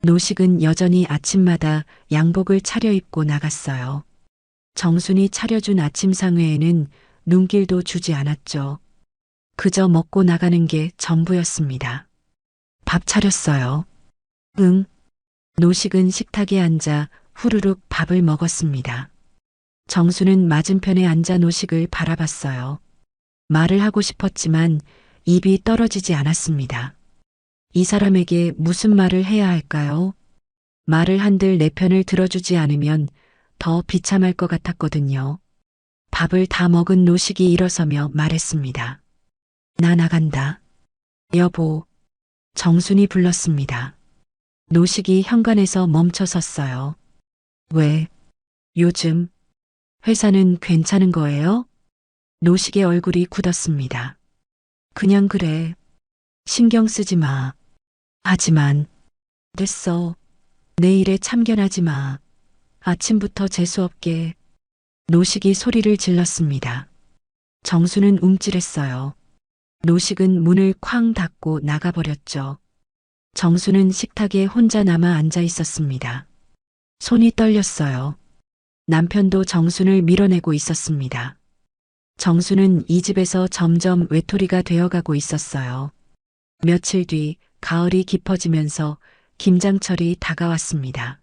Speaker 3: 노식은 여전히 아침마다 양복을 차려입고 나갔어요. 정순이 차려준 아침 상회에는 눈길도 주지 않았죠. 그저 먹고 나가는 게 전부였습니다. 밥 차렸어요. 응. 노식은 식탁에 앉아 후루룩 밥을 먹었습니다. 정수는 맞은편에 앉아 노식을 바라봤어요. 말을 하고 싶었지만 입이 떨어지지 않았습니다. 이 사람에게 무슨 말을 해야 할까요? 말을 한들 내 편을 들어주지 않으면 더 비참할 것 같았거든요. 밥을 다 먹은 노식이 일어서며 말했습니다. 나 나간다. 여보. 정순이 불렀습니다. 노식이 현관에서 멈춰 섰어요. 왜? 요즘 회사는 괜찮은 거예요? 노식의 얼굴이 굳었습니다. 그냥 그래. 신경 쓰지 마. 하지만 됐어. 내 일에 참견하지 마. 아침부터 재수없게. 노식이 소리를 질렀습니다. 정수는 움찔했어요. 노식은 문을 쾅 닫고 나가버렸죠. 정수는 식탁에 혼자 남아 앉아 있었습니다. 손이 떨렸어요. 남편도 정순을 밀어내고 있었습니다. 정수는 이 집에서 점점 외톨이가 되어가고 있었어요. 며칠 뒤 가을이 깊어지면서 김장철이 다가왔습니다.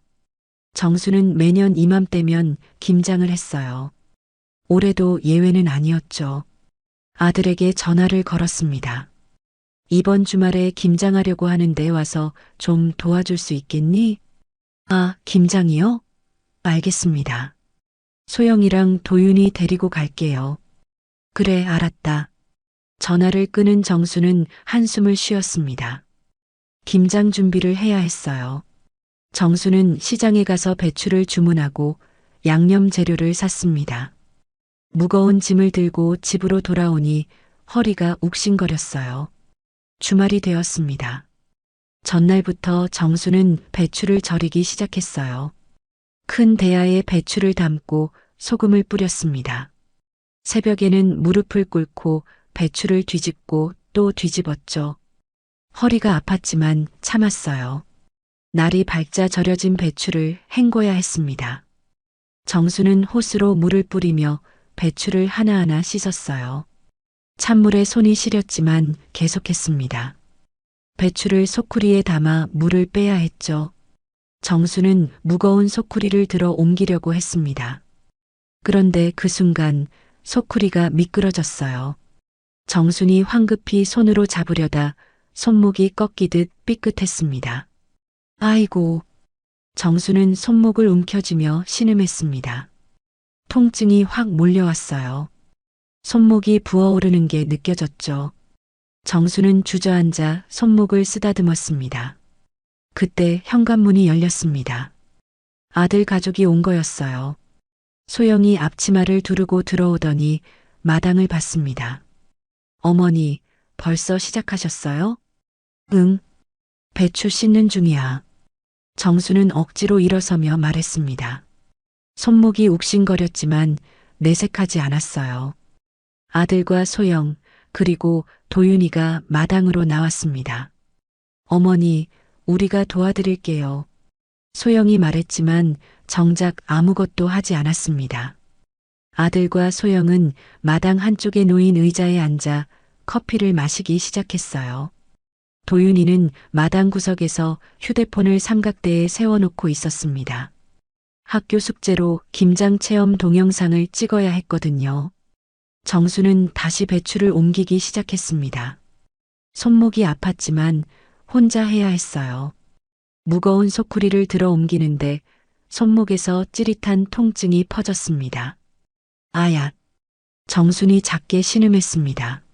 Speaker 3: 정수는 매년 이맘때면 김장을 했어요. 올해도 예외는 아니었죠. 아들에게 전화를 걸었습니다. 이번 주말에 김장하려고 하는데 와서 좀 도와줄 수 있겠니? 아, 김장이요? 알겠습니다. 소영이랑 도윤이 데리고 갈게요. 그래, 알았다. 전화를 끊은 정수는 한숨을 쉬었습니다. 김장 준비를 해야 했어요. 정수는 시장에 가서 배추를 주문하고 양념 재료를 샀습니다. 무거운 짐을 들고 집으로 돌아오니 허리가 욱신거렸어요. 주말이 되었습니다. 전날부터 정수는 배추를 절이기 시작했어요. 큰 대야에 배추를 담고 소금을 뿌렸습니다. 새벽에는 무릎을 꿇고 배추를 뒤집고 또 뒤집었죠. 허리가 아팠지만 참았어요. 날이 밝자 절여진 배추를 헹궈야 했습니다. 정수는 호스로 물을 뿌리며 배추를 하나하나 씻었어요. 찬물에 손이 시렸지만 계속했습니다. 배추를 소쿠리에 담아 물을 빼야 했죠. 정수는 무거운 소쿠리를 들어 옮기려고 했습니다. 그런데 그 순간 소쿠리가 미끄러졌어요. 정순이 황급히 손으로 잡으려다 손목이 꺾이듯 삐끗했습니다. 아이고. 정수는 손목을 움켜쥐며 신음했습니다. 통증이 확 몰려왔어요. 손목이 부어오르는 게 느껴졌죠. 정수는 주저앉아 손목을 쓰다듬었습니다. 그때 현관문이 열렸습니다. 아들 가족이 온 거였어요. 소영이 앞치마를 두르고 들어오더니 마당을 봤습니다. 어머니, 벌써 시작하셨어요? 응, 배추 씻는 중이야. 정수는 억지로 일어서며 말했습니다. 손목이 욱신거렸지만 내색하지 않았어요. 아들과 소영, 그리고 도윤이가 마당으로 나왔습니다. 어머니, 우리가 도와드릴게요. 소영이 말했지만 정작 아무것도 하지 않았습니다. 아들과 소영은 마당 한쪽에 놓인 의자에 앉아 커피를 마시기 시작했어요. 도윤이는 마당 구석에서 휴대폰을 삼각대에 세워놓고 있었습니다. 학교 숙제로 김장 체험 동영상을 찍어야 했거든요. 정수는 다시 배추를 옮기기 시작했습니다. 손목이 아팠지만 혼자 해야 했어요. 무거운 소쿠리를 들어 옮기는데 손목에서 찌릿한 통증이 퍼졌습니다. 아야! 정순이 작게 신음했습니다.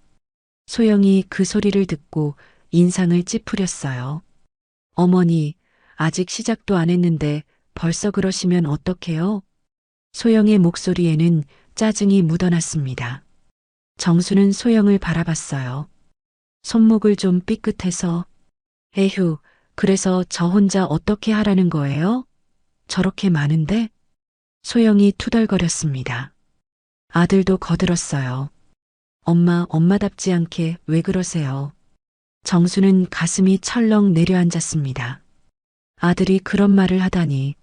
Speaker 3: 소영이 그 소리를 듣고 인상을 찌푸렸어요. 어머니, 아직 시작도 안 했는데 벌써 그러시면 어떡해요? 소영의 목소리에는 짜증이 묻어났습니다. 정수는 소영을 바라봤어요. 손목을 좀 삐끗해서. 에휴, 그래서 저 혼자 어떻게 하라는 거예요? 저렇게 많은데? 소영이 투덜거렸습니다. 아들도 거들었어요. 엄마답지 않게 왜 그러세요? 정수는 가슴이 철렁 내려앉았습니다. 아들이 그런 말을 하다니.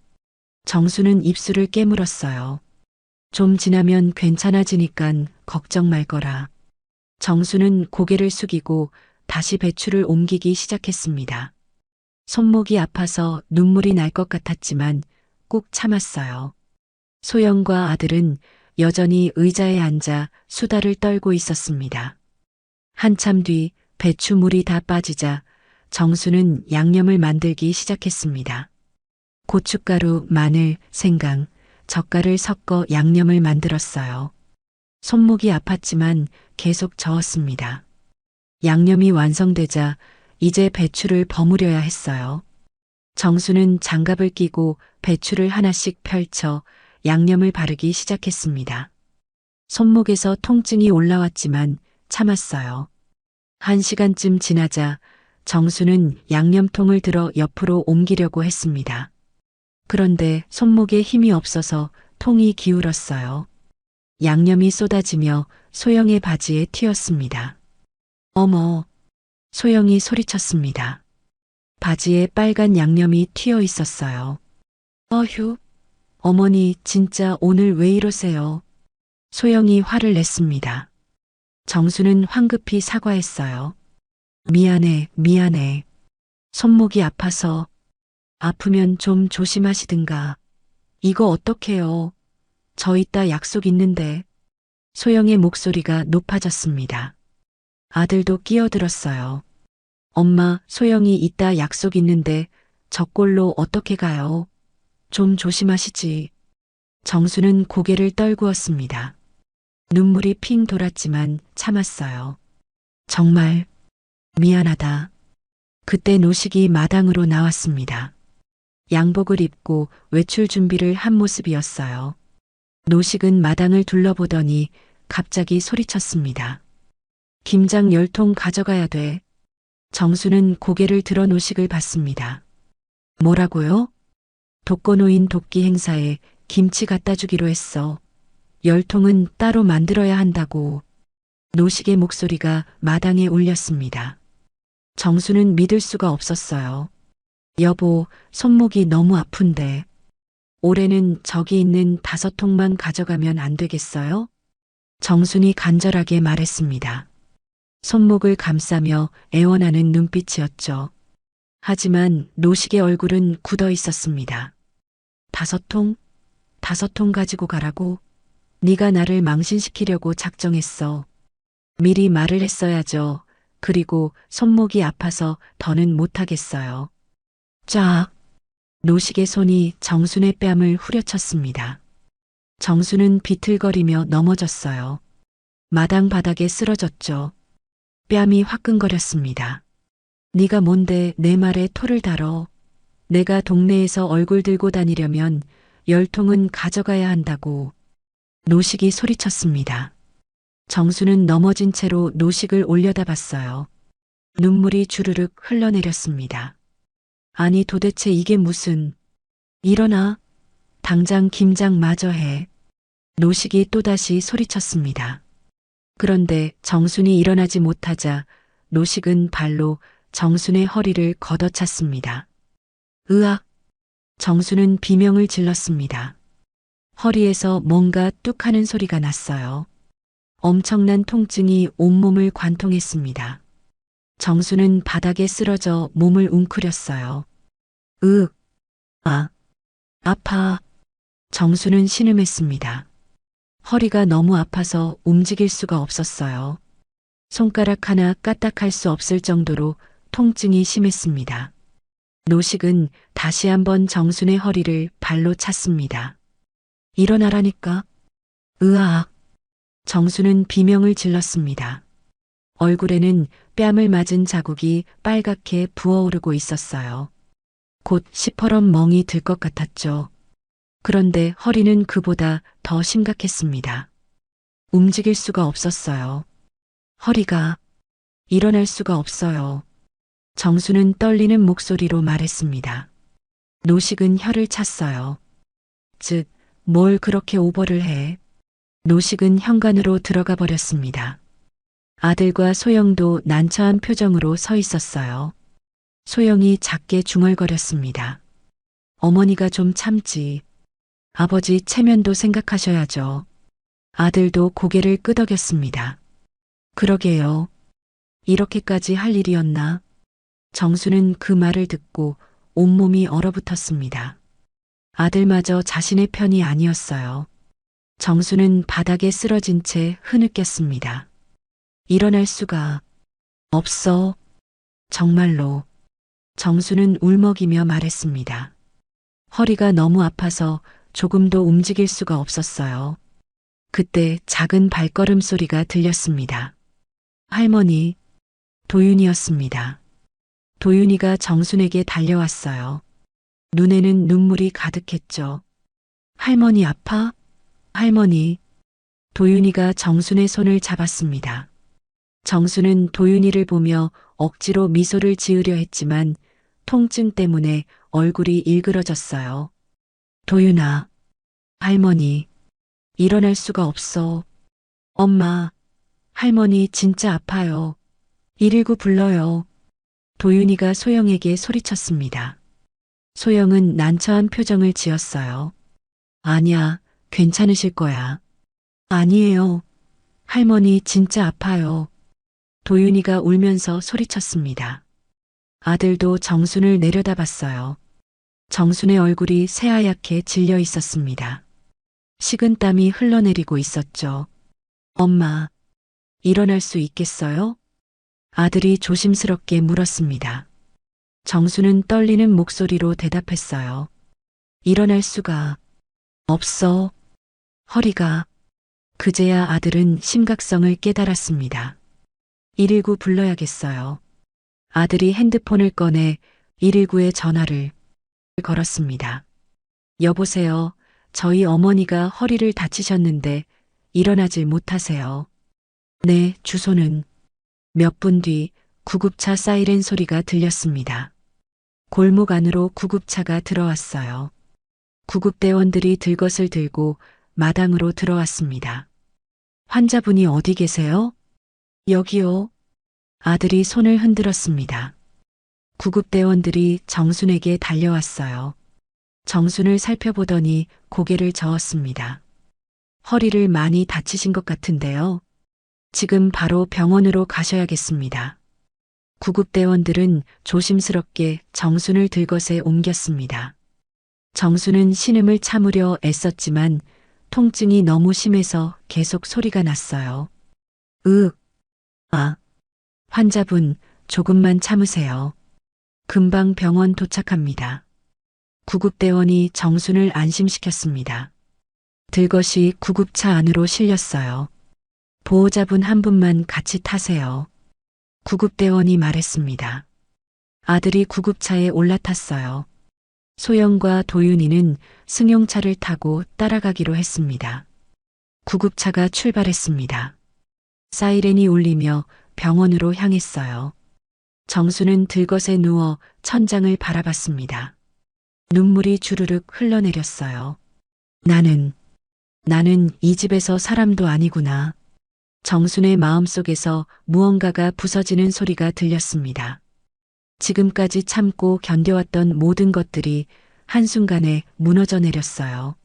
Speaker 3: 정수는 입술을 깨물었어요. 좀 지나면 괜찮아지니깐 걱정 말 거라. 정수는 고개를 숙이고 다시 배추를 옮기기 시작했습니다. 손목이 아파서 눈물이 날 것 같았지만 꾹 참았어요. 소영과 아들은 여전히 의자에 앉아 수다를 떨고 있었습니다. 한참 뒤 배추물이 다 빠지자 정수는 양념을 만들기 시작했습니다. 고춧가루, 마늘, 생강, 젓갈을 섞어 양념을 만들었어요. 손목이 아팠지만 계속 저었습니다. 양념이 완성되자 이제 배추를 버무려야 했어요. 정수는 장갑을 끼고 배추를 하나씩 펼쳐 양념을 바르기 시작했습니다. 손목에서 통증이 올라왔지만 참았어요. 1시간쯤 지나자 정수는 양념통을 들어 옆으로 옮기려고 했습니다. 그런데 손목에 힘이 없어서 통이 기울었어요. 양념이 쏟아지며 소영의 바지에 튀었습니다. 어머! 소영이 소리쳤습니다. 바지에 빨간 양념이 튀어 있었어요. 어휴! 어머니 진짜 오늘 왜 이러세요? 소영이 화를 냈습니다. 정수는 황급히 사과했어요. 미안해. 손목이 아파서. 아프면 좀 조심하시든가. 이거 어떡해요? 저 이따 약속 있는데. 소영의 목소리가 높아졌습니다. 아들도 끼어들었어요. 엄마, 소영이 이따 약속 있는데 저 꼴로 어떻게 가요? 좀 조심하시지. 정수는 고개를 떨구었습니다. 눈물이 핑 돌았지만 참았어요. 정말 미안하다. 그때 노식이 마당으로 나왔습니다. 양복을 입고 외출 준비를 한 모습이었어요. 노식은 마당을 둘러보더니 갑자기 소리쳤습니다. 김장 10통 가져가야 돼. 정수는 고개를 들어 노식을 봤습니다. 뭐라고요? 독거노인 돕기 행사에 김치 갖다 주기로 했어. 10통은 따로 만들어야 한다고. 노식의 목소리가 마당에 울렸습니다. 정수는 믿을 수가 없었어요. 여보, 손목이 너무 아픈데. 올해는 저기 있는 5통만 가져가면 안 되겠어요? 정순이 간절하게 말했습니다. 손목을 감싸며 애원하는 눈빛이었죠. 하지만 노식의 얼굴은 굳어 있었습니다. 5통? 5통 가지고 가라고? 네가 나를 망신시키려고 작정했어. 미리 말을 했어야죠. 그리고 손목이 아파서 더는 못하겠어요. 쫙! 노식의 손이 정순의 뺨을 후려쳤습니다. 정순은 비틀거리며 넘어졌어요. 마당 바닥에 쓰러졌죠. 뺨이 화끈거렸습니다. 네가 뭔데 내 말에 토를 달어. 내가 동네에서 얼굴 들고 다니려면 10통은 가져가야 한다고. 노식이 소리쳤습니다. 정수는 넘어진 채로 노식을 올려다봤어요. 눈물이 주르륵 흘러내렸습니다. 아니 도대체 이게 무슨... 일어나. 당장 김장 마저 해. 노식이 또다시 소리쳤습니다. 그런데 정순이 일어나지 못하자 노식은 발로 정순의 허리를 걷어찼습니다. 으악! 정순은 비명을 질렀습니다. 허리에서 뭔가 뚝 하는 소리가 났어요. 엄청난 통증이 온몸을 관통했습니다. 정수는 바닥에 쓰러져 몸을 웅크렸어요. 으, 아, 아파. 정수는 신음했습니다. 허리가 너무 아파서 움직일 수가 없었어요. 손가락 하나 까딱할 수 없을 정도로 통증이 심했습니다. 노식은 다시 한번 정순의 허리를 발로 찼습니다. 일어나라니까. 으악. 정수는 비명을 질렀습니다. 얼굴에는 뺨을 맞은 자국이 빨갛게 부어오르고 있었어요. 곧 시퍼런 멍이 들 것 같았죠. 그런데 허리는 그보다 더 심각했습니다. 움직일 수가 없었어요. 허리가 일어날 수가 없어요. 정수는 떨리는 목소리로 말했습니다. 노식은 혀를 찼어요. 즉, 뭘 그렇게 오버를 해. 노식은 현관으로 들어가 버렸습니다. 아들과 소영도 난처한 표정으로 서 있었어요. 소영이 작게 중얼거렸습니다. 어머니가 좀 참지. 아버지 체면도 생각하셔야죠. 아들도 고개를 끄덕였습니다. 그러게요. 이렇게까지 할 일이었나? 정수는 그 말을 듣고 온몸이 얼어붙었습니다. 아들마저 자신의 편이 아니었어요. 정수는 바닥에 쓰러진 채 흐느꼈습니다. 일어날 수가 없어. 정말로. 정수는 울먹이며 말했습니다. 허리가 너무 아파서 조금도 움직일 수가 없었어요. 그때 작은 발걸음 소리가 들렸습니다. 할머니, 도윤이었습니다. 도윤이가 정순에게 달려왔어요. 눈에는 눈물이 가득했죠. 할머니 아파? 할머니. 도윤이가 정순의 손을 잡았습니다. 정순은 도윤이를 보며 억지로 미소를 지으려 했지만 통증 때문에 얼굴이 일그러졌어요. 도윤아, 할머니, 일어날 수가 없어. 엄마, 할머니 진짜 아파요. 119 불러요. 도윤이가 소영에게 소리쳤습니다. 소영은 난처한 표정을 지었어요. 아니야, 괜찮으실 거야. 아니에요. 할머니 진짜 아파요. 도윤이가 울면서 소리쳤습니다. 아들도 정순을 내려다봤어요. 정순의 얼굴이 새하얗게 질려 있었습니다. 식은땀이 흘러내리고 있었죠. 엄마, 일어날 수 있겠어요? 아들이 조심스럽게 물었습니다. 정수는 떨리는 목소리로 대답했어요. 일어날 수가 없어. 허리가. 그제야 아들은 심각성을 깨달았습니다. 119 불러야겠어요. 아들이 핸드폰을 꺼내 119에 전화를 걸었습니다. 여보세요. 저희 어머니가 허리를 다치셨는데 일어나질 못하세요. 네, 주소는. 몇 분 뒤 구급차 사이렌 소리가 들렸습니다. 골목 안으로 구급차가 들어왔어요. 구급대원들이 들것을 들고 마당으로 들어왔습니다. 환자분이 어디 계세요? 여기요. 아들이 손을 흔들었습니다. 구급대원들이 정순에게 달려왔어요. 정순을 살펴보더니 고개를 저었습니다. 허리를 많이 다치신 것 같은데요. 지금 바로 병원으로 가셔야겠습니다. 구급대원들은 조심스럽게 정순을 들것에 옮겼습니다. 정순은 신음을 참으려 애썼지만 통증이 너무 심해서 계속 소리가 났어요. 아. 환자분, 조금만 참으세요. 금방 병원 도착합니다. 구급대원이 정순을 안심시켰습니다. 들것이 구급차 안으로 실렸어요. 보호자분 한 분만 같이 타세요. 구급대원이 말했습니다. 아들이 구급차에 올라탔어요. 소영과 도윤이는 승용차를 타고 따라가기로 했습니다. 구급차가 출발했습니다. 사이렌이 울리며 병원으로 향했어요. 정수는 들것에 누워 천장을 바라봤습니다. 눈물이 주르륵 흘러내렸어요. 나는 이 집에서 사람도 아니구나. 정순의 마음속에서 무언가가 부서지는 소리가 들렸습니다. 지금까지 참고 견뎌왔던 모든 것들이 한순간에 무너져 내렸어요.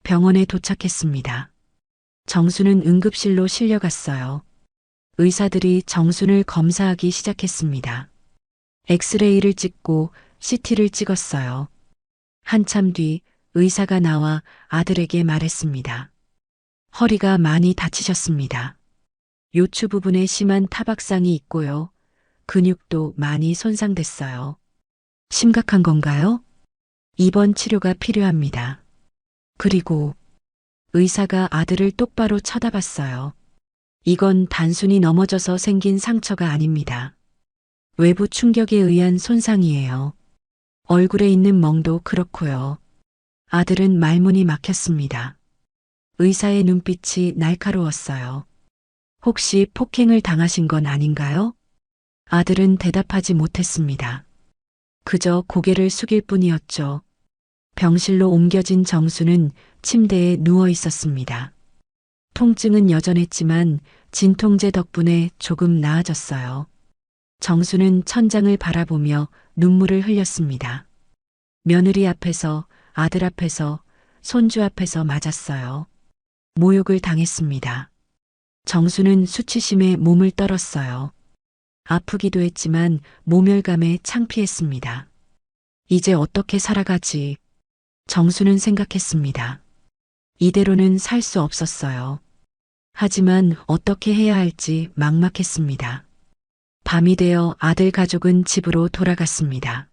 Speaker 3: 병원에 도착했습니다. 정수는 응급실로 실려갔어요. 의사들이 정순을 검사하기 시작했습니다. 엑스레이를 찍고 CT를 찍었어요. 한참 뒤 의사가 나와 아들에게 말했습니다. 허리가 많이 다치셨습니다. 요추 부분에 심한 타박상이 있고요. 근육도 많이 손상됐어요. 심각한 건가요? 입원 치료가 필요합니다. 그리고 의사가 아들을 똑바로 쳐다봤어요. 이건 단순히 넘어져서 생긴 상처가 아닙니다. 외부 충격에 의한 손상이에요. 얼굴에 있는 멍도 그렇고요. 아들은 말문이 막혔습니다. 의사의 눈빛이 날카로웠어요. 혹시 폭행을 당하신 건 아닌가요? 아들은 대답하지 못했습니다. 그저 고개를 숙일 뿐이었죠. 병실로 옮겨진 정수는 침대에 누워 있었습니다. 통증은 여전했지만 진통제 덕분에 조금 나아졌어요. 정수는 천장을 바라보며 눈물을 흘렸습니다. 며느리 앞에서, 아들 앞에서, 손주 앞에서 맞았어요. 모욕을 당했습니다. 정수는 수치심에 몸을 떨었어요. 아프기도 했지만 모멸감에 창피했습니다. 이제 어떻게 살아가지? 정수는 생각했습니다. 이대로는 살 수 없었어요. 하지만 어떻게 해야 할지 막막했습니다. 밤이 되어 아들 가족은 집으로 돌아갔습니다.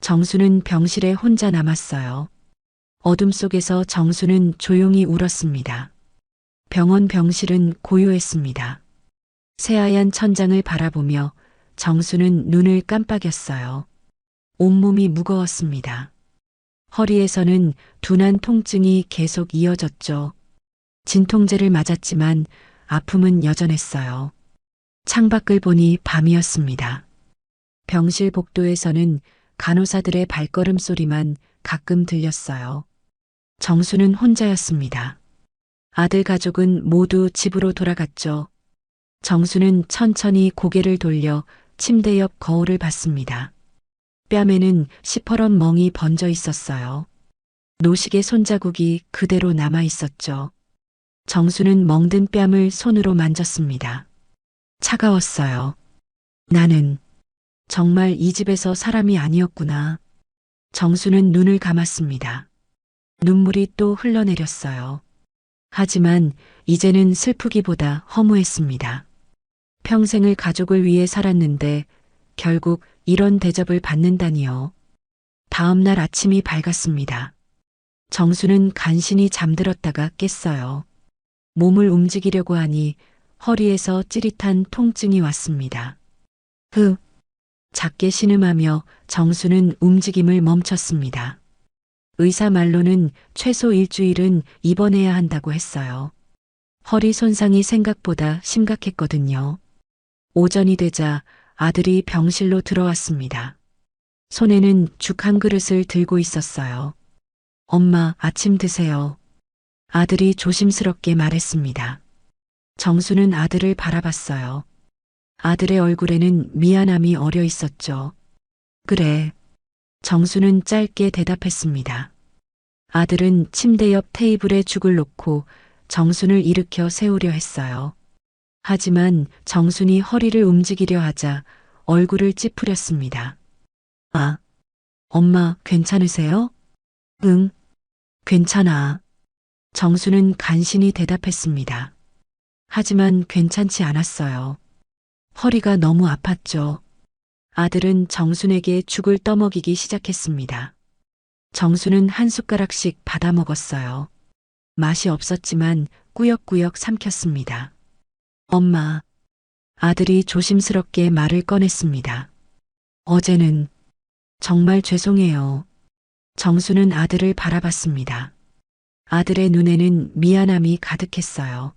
Speaker 3: 정수는 병실에 혼자 남았어요. 어둠 속에서 정수는 조용히 울었습니다. 병원 병실은 고요했습니다. 새하얀 천장을 바라보며 정수는 눈을 깜빡였어요. 온몸이 무거웠습니다. 허리에서는 둔한 통증이 계속 이어졌죠. 진통제를 맞았지만 아픔은 여전했어요. 창밖을 보니 밤이었습니다. 병실 복도에서는 간호사들의 발걸음 소리만 가끔 들렸어요. 정수는 혼자였습니다. 아들 가족은 모두 집으로 돌아갔죠. 정수는 천천히 고개를 돌려 침대 옆 거울을 봤습니다. 뺨에는 시퍼런 멍이 번져 있었어요. 노식의 손자국이 그대로 남아 있었죠. 정수는 멍든 뺨을 손으로 만졌습니다. 차가웠어요. 나는 정말 이 집에서 사람이 아니었구나. 정수는 눈을 감았습니다. 눈물이 또 흘러내렸어요. 하지만 이제는 슬프기보다 허무했습니다. 평생을 가족을 위해 살았는데 결국 이런 대접을 받는다니요. 다음 날 아침이 밝았습니다. 정수는 간신히 잠들었다가 깼어요. 몸을 움직이려고 하니 허리에서 찌릿한 통증이 왔습니다. 작게 신음하며 정수는 움직임을 멈췄습니다. 의사 말로는 최소 일주일은 입원해야 한다고 했어요. 허리 손상이 생각보다 심각했거든요. 오전이 되자 아들이 병실로 들어왔습니다. 손에는 죽 한 그릇을 들고 있었어요. 엄마, 아침 드세요. 아들이 조심스럽게 말했습니다. 정수는 아들을 바라봤어요. 아들의 얼굴에는 미안함이 어려 있었죠. 그래. 정수는 짧게 대답했습니다. 아들은 침대 옆 테이블에 죽을 놓고 정순을 일으켜 세우려 했어요. 하지만 정순이 허리를 움직이려 하자 얼굴을 찌푸렸습니다. 아, 엄마 괜찮으세요? 응, 괜찮아. 정수는 간신히 대답했습니다. 하지만 괜찮지 않았어요. 허리가 너무 아팠죠. 아들은 정순에게 죽을 떠먹이기 시작했습니다. 정순은 한 숟가락씩 받아 먹었어요. 맛이 없었지만 꾸역꾸역 삼켰습니다. 엄마, 아들이 조심스럽게 말을 꺼냈습니다. 어제는 정말 죄송해요. 정수는 아들을 바라봤습니다. 아들의 눈에는 미안함이 가득했어요.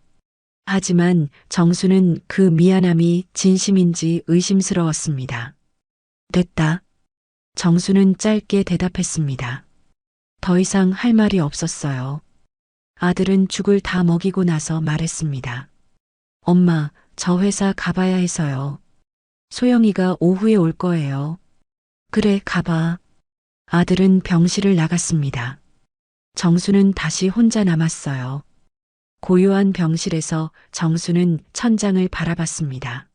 Speaker 3: 하지만 정수는 그 미안함이 진심인지 의심스러웠습니다. 됐다. 정수는 짧게 대답했습니다. 더 이상 할 말이 없었어요. 아들은 죽을 다 먹이고 나서 말했습니다. 엄마, 저 회사 가봐야 해서요. 소영이가 오후에 올 거예요. 그래, 가봐. 아들은 병실을 나갔습니다. 정수는 다시 혼자 남았어요. 고요한 병실에서 정수는 천장을 바라봤습니다.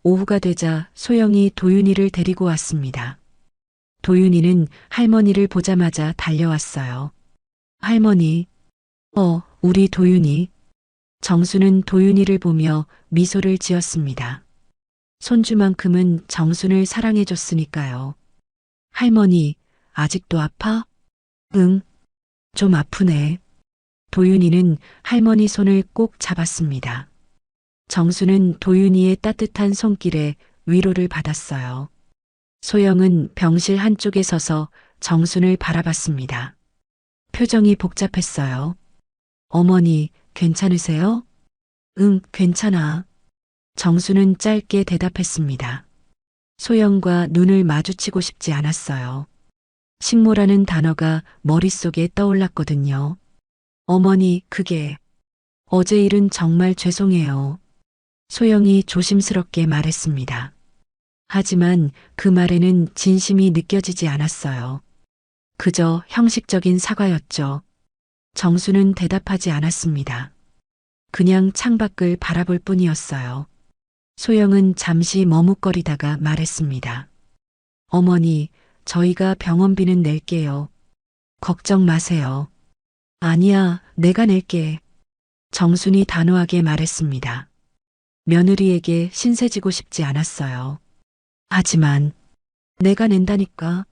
Speaker 3: 오후가 되자 소영이 도윤이를 데리고 왔습니다. 도윤이는 할머니를 보자마자 달려왔어요. 할머니, 우리 도윤이. 정수는 도윤이를 보며 미소를 지었습니다. 손주만큼은 정순을 사랑해줬으니까요. 할머니, 아직도 아파? 응, 좀 아프네. 도윤이는 할머니 손을 꼭 잡았습니다. 정수는 도윤이의 따뜻한 손길에 위로를 받았어요. 소영은 병실 한쪽에 서서 정순을 바라봤습니다. 표정이 복잡했어요. 어머니, 괜찮으세요? 응, 괜찮아. 정수는 짧게 대답했습니다. 소영과 눈을 마주치고 싶지 않았어요. 식모라는 단어가 머릿속에 떠올랐거든요. 어머니, 그게 어제 일은 정말 죄송해요. 소영이 조심스럽게 말했습니다. 하지만 그 말에는 진심이 느껴지지 않았어요. 그저 형식적인 사과였죠. 정수는 대답하지 않았습니다. 그냥 창밖을 바라볼 뿐이었어요. 소영은 잠시 머뭇거리다가 말했습니다. 어머니, 저희가 병원비는 낼게요. 걱정 마세요. 아니야, 내가 낼게. 정순이 단호하게 말했습니다. 며느리에게 신세지고 싶지 않았어요. 하지만 내가 낸다니까.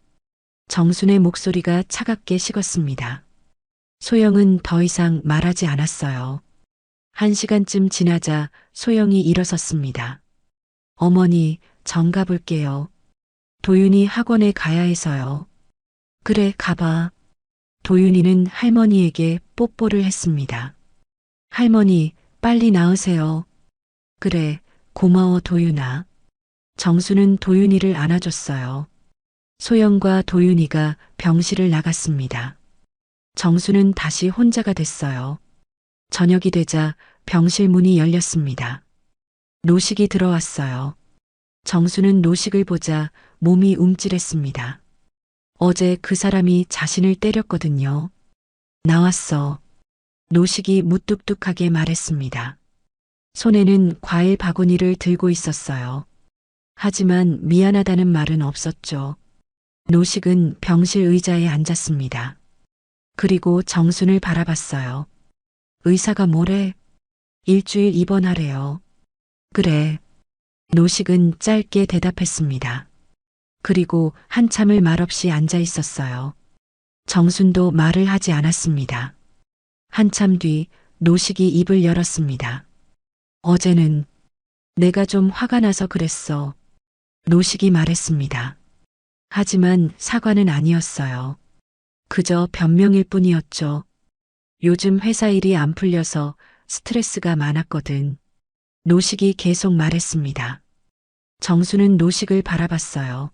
Speaker 3: 정순의 목소리가 차갑게 식었습니다. 소영은 더 이상 말하지 않았어요. 1시간쯤 지나자 소영이 일어섰습니다. 어머니, 전 가볼게요. 도윤이 학원에 가야 해서요. 그래, 가봐. 도윤이는 할머니에게 뽀뽀를 했습니다. 할머니, 빨리 나으세요. 그래, 고마워 도윤아. 정수는 도윤이를 안아줬어요. 소영과 도윤이가 병실을 나갔습니다. 정수는 다시 혼자가 됐어요. 저녁이 되자 병실 문이 열렸습니다. 노식이 들어왔어요. 정수는 노식을 보자 몸이 움찔했습니다. 어제 그 사람이 자신을 때렸거든요. 나왔어. 노식이 무뚝뚝하게 말했습니다. 손에는 과일 바구니를 들고 있었어요. 하지만 미안하다는 말은 없었죠. 노식은 병실 의자에 앉았습니다. 그리고 정순을 바라봤어요. 의사가 뭐래? 일주일 입원하래요. 그래. 노식은 짧게 대답했습니다. 그리고 한참을 말없이 앉아 있었어요. 정순도 말을 하지 않았습니다. 한참 뒤 노식이 입을 열었습니다. 어제는 내가 좀 화가 나서 그랬어. 노식이 말했습니다. 하지만 사과는 아니었어요. 그저 변명일 뿐이었죠. 요즘 회사 일이 안 풀려서 스트레스가 많았거든. 노식이 계속 말했습니다. 정수는 노식을 바라봤어요.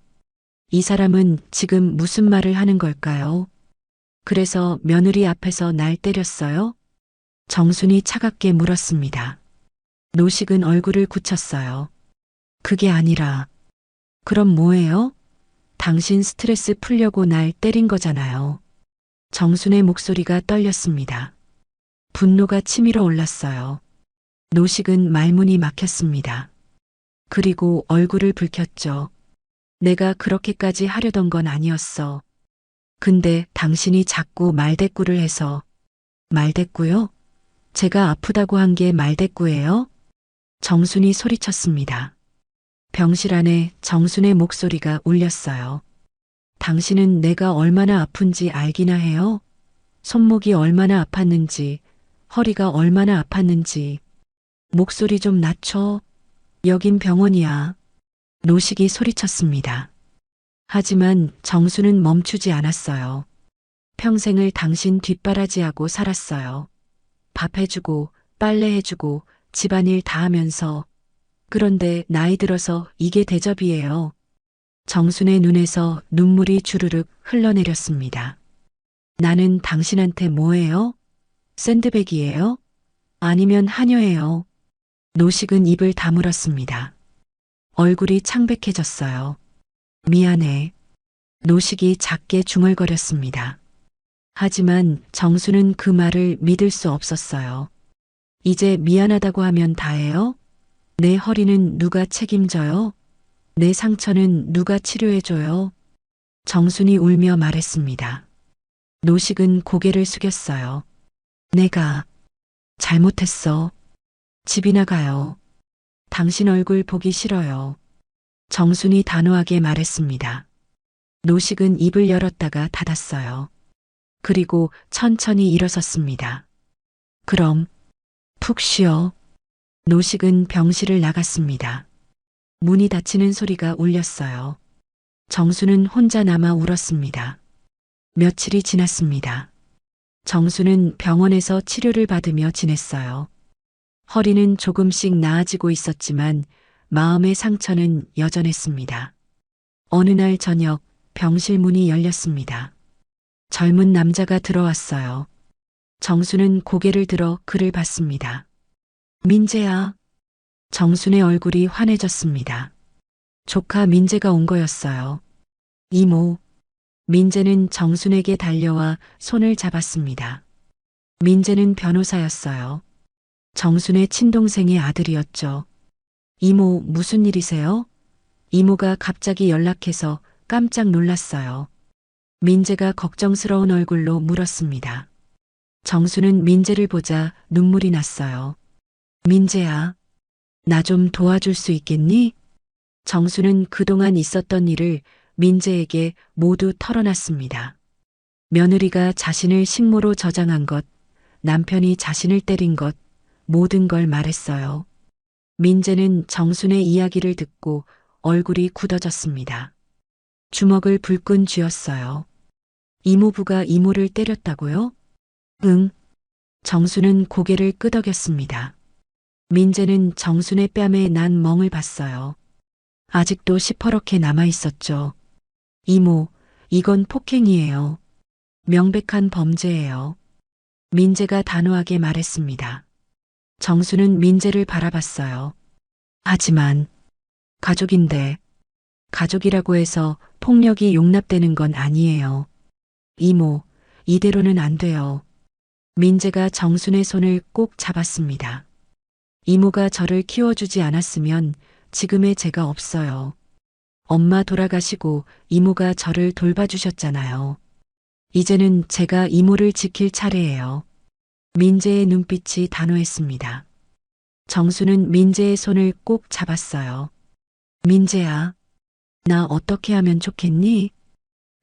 Speaker 3: 이 사람은 지금 무슨 말을 하는 걸까요? 그래서 며느리 앞에서 날 때렸어요? 정순이 차갑게 물었습니다. 노식은 얼굴을 굳혔어요. 그게 아니라, 그럼 뭐예요? 당신 스트레스 풀려고 날 때린 거잖아요. 정순의 목소리가 떨렸습니다. 분노가 치밀어 올랐어요. 노식은 말문이 막혔습니다. 그리고 얼굴을 붉혔죠. 내가 그렇게까지 하려던 건 아니었어. 근데 당신이 자꾸 말대꾸를 해서. 말대꾸요? 제가 아프다고 한 게 말대꾸예요? 정순이 소리쳤습니다. 병실 안에 정순의 목소리가 울렸어요. 당신은 내가 얼마나 아픈지 알기나 해요? 손목이 얼마나 아팠는지, 허리가 얼마나 아팠는지. 목소리 좀 낮춰. 여긴 병원이야. 노식이 소리쳤습니다. 하지만 정수는 멈추지 않았어요. 평생을 당신 뒷바라지하고 살았어요. 밥 해주고, 빨래 해주고, 집안일 다 하면서. 그런데 나이 들어서 이게 대접이에요. 정순의 눈에서 눈물이 주르륵 흘러내렸습니다. 나는 당신한테 뭐예요? 샌드백이에요? 아니면 하녀예요? 노식은 입을 다물었습니다. 얼굴이 창백해졌어요. 미안해. 노식이 작게 중얼거렸습니다. 하지만 정수는 그 말을 믿을 수 없었어요. 이제 미안하다고 하면 다예요? 내 허리는 누가 책임져요? 내 상처는 누가 치료해줘요? 정순이 울며 말했습니다. 노식은 고개를 숙였어요. 내가 잘못했어. 집이나 가요. 당신 얼굴 보기 싫어요. 정순이 단호하게 말했습니다. 노식은 입을 열었다가 닫았어요. 그리고 천천히 일어섰습니다. 그럼 푹 쉬어. 노식은 병실을 나갔습니다. 문이 닫히는 소리가 울렸어요. 정수는 혼자 남아 울었습니다. 며칠이 지났습니다. 정수는 병원에서 치료를 받으며 지냈어요. 허리는 조금씩 나아지고 있었지만 마음의 상처는 여전했습니다. 어느 날 저녁 병실 문이 열렸습니다. 젊은 남자가 들어왔어요. 정수는 고개를 들어 그를 봤습니다. 민재야. 정순의 얼굴이 환해졌습니다. 조카 민재가 온 거였어요. 이모. 민재는 정순에게 달려와 손을 잡았습니다. 민재는 변호사였어요. 정순의 친동생의 아들이었죠. 이모, 무슨 일이세요? 이모가 갑자기 연락해서 깜짝 놀랐어요. 민재가 걱정스러운 얼굴로 물었습니다. 정수는 민재를 보자 눈물이 났어요. 민재야, 나 좀 도와줄 수 있겠니? 정수는 그동안 있었던 일을 민재에게 모두 털어놨습니다. 며느리가 자신을 식모로 저장한 것, 남편이 자신을 때린 것, 모든 걸 말했어요. 민재는 정순의 이야기를 듣고 얼굴이 굳어졌습니다. 주먹을 불끈 쥐었어요. 이모부가 이모를 때렸다고요? 응. 정순은 고개를 끄덕였습니다. 민재는 정순의 뺨에 난 멍을 봤어요. 아직도 시퍼렇게 남아있었죠. 이모, 이건 폭행이에요. 명백한 범죄예요. 민재가 단호하게 말했습니다. 정수는 민재를 바라봤어요. 하지만 가족인데 가족이라고 해서 폭력이 용납되는 건 아니에요. 이모, 이대로는 안 돼요. 민재가 정순의 손을 꼭 잡았습니다. 이모가 저를 키워주지 않았으면 지금의 제가 없어요. 엄마 돌아가시고 이모가 저를 돌봐주셨잖아요. 이제는 제가 이모를 지킬 차례예요. 민재의 눈빛이 단호했습니다. 정수는 민재의 손을 꼭 잡았어요. 민재야, 나 어떻게 하면 좋겠니?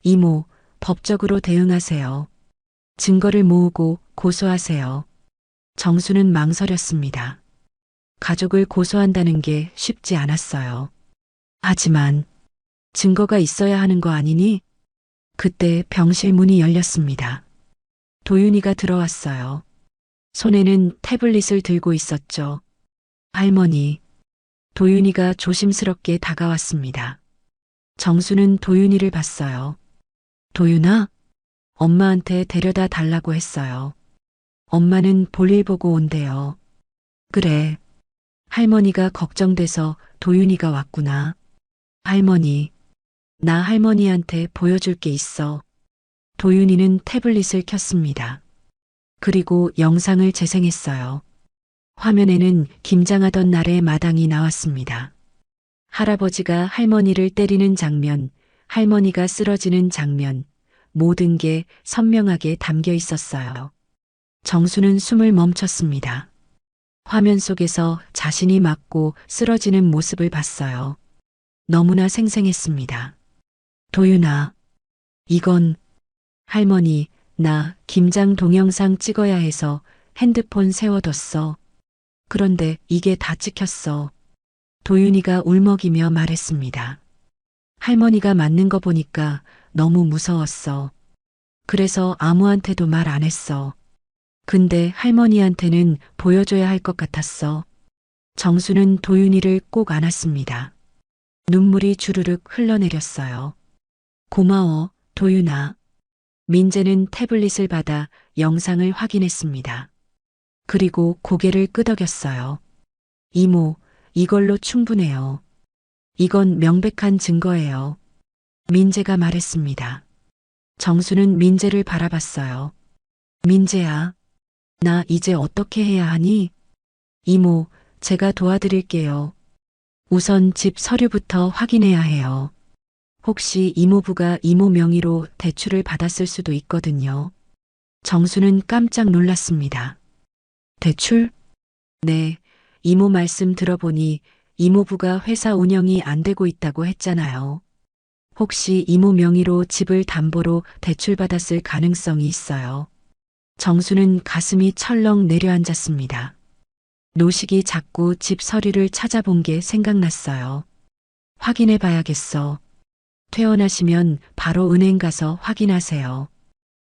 Speaker 3: 이모, 법적으로 대응하세요. 증거를 모으고 고소하세요. 정수는 망설였습니다. 가족을 고소한다는 게 쉽지 않았어요. 하지만 증거가 있어야 하는 거 아니니? 그때 병실 문이 열렸습니다. 도윤이가 들어왔어요. 손에는 태블릿을 들고 있었죠. 할머니. 도윤이가 조심스럽게 다가왔습니다. 정수는 도윤이를 봤어요. 도윤아? 엄마한테 데려다 달라고 했어요. 엄마는 볼일 보고 온대요. 그래. 할머니가 걱정돼서 도윤이가 왔구나. 할머니. 나 할머니한테 보여줄 게 있어. 도윤이는 태블릿을 켰습니다. 그리고 영상을 재생했어요. 화면에는 김장하던 날의 마당이 나왔습니다. 할아버지가 할머니를 때리는 장면, 할머니가 쓰러지는 장면, 모든 게 선명하게 담겨 있었어요. 정수는 숨을 멈췄습니다. 화면 속에서 자신이 맞고 쓰러지는 모습을 봤어요. 너무나 생생했습니다. 도윤아, 이건 할머니, 나 김장 동영상 찍어야 해서 핸드폰 세워뒀어. 그런데 이게 다 찍혔어. 도윤이가 울먹이며 말했습니다. 할머니가 맞는 거 보니까 너무 무서웠어. 그래서 아무한테도 말 안 했어. 근데 할머니한테는 보여줘야 할 것 같았어. 정수는 도윤이를 꼭 안았습니다. 눈물이 주르륵 흘러내렸어요. 고마워, 도윤아. 민재는 태블릿을 받아 영상을 확인했습니다. 그리고 고개를 끄덕였어요. 이모, 이걸로 충분해요. 이건 명백한 증거예요. 민재가 말했습니다. 정수는 민재를 바라봤어요. 민재야, 나 이제 어떻게 해야 하니? 이모, 제가 도와드릴게요. 우선 집 서류부터 확인해야 해요. 혹시 이모부가 이모 명의로 대출을 받았을 수도 있거든요. 정수는 깜짝 놀랐습니다. 대출? 네, 이모 말씀 들어보니 이모부가 회사 운영이 안 되고 있다고 했잖아요. 혹시 이모 명의로 집을 담보로 대출받았을 가능성이 있어요. 정수는 가슴이 철렁 내려앉았습니다. 노식이 자꾸 집 서류를 찾아본 게 생각났어요. 확인해 봐야겠어. 퇴원하시면 바로 은행 가서 확인하세요.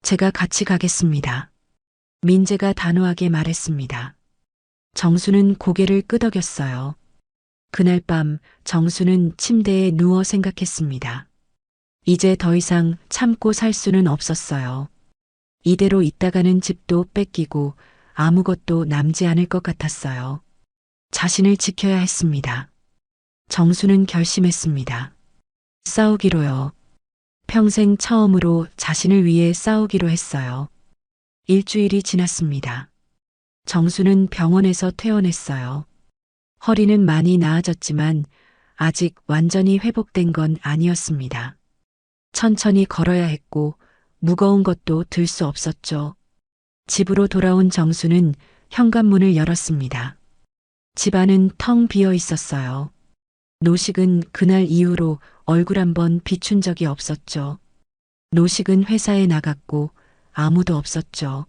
Speaker 3: 제가 같이 가겠습니다. 민재가 단호하게 말했습니다. 정수는 고개를 끄덕였어요. 그날 밤 정수는 침대에 누워 생각했습니다. 이제 더 이상 참고 살 수는 없었어요. 이대로 있다가는 집도 뺏기고 아무것도 남지 않을 것 같았어요. 자신을 지켜야 했습니다. 정수는 결심했습니다. 싸우기로요. 평생 처음으로 자신을 위해 싸우기로 했어요. 일주일이 지났습니다. 정수는 병원에서 퇴원했어요. 허리는 많이 나아졌지만 아직 완전히 회복된 건 아니었습니다. 천천히 걸어야 했고 무거운 것도 들 수 없었죠. 집으로 돌아온 정수는 현관문을 열었습니다. 집안은 텅 비어 있었어요. 노식은 그날 이후로 얼굴 한번 비춘 적이 없었죠. 노식은 회사에 나갔고 아무도 없었죠.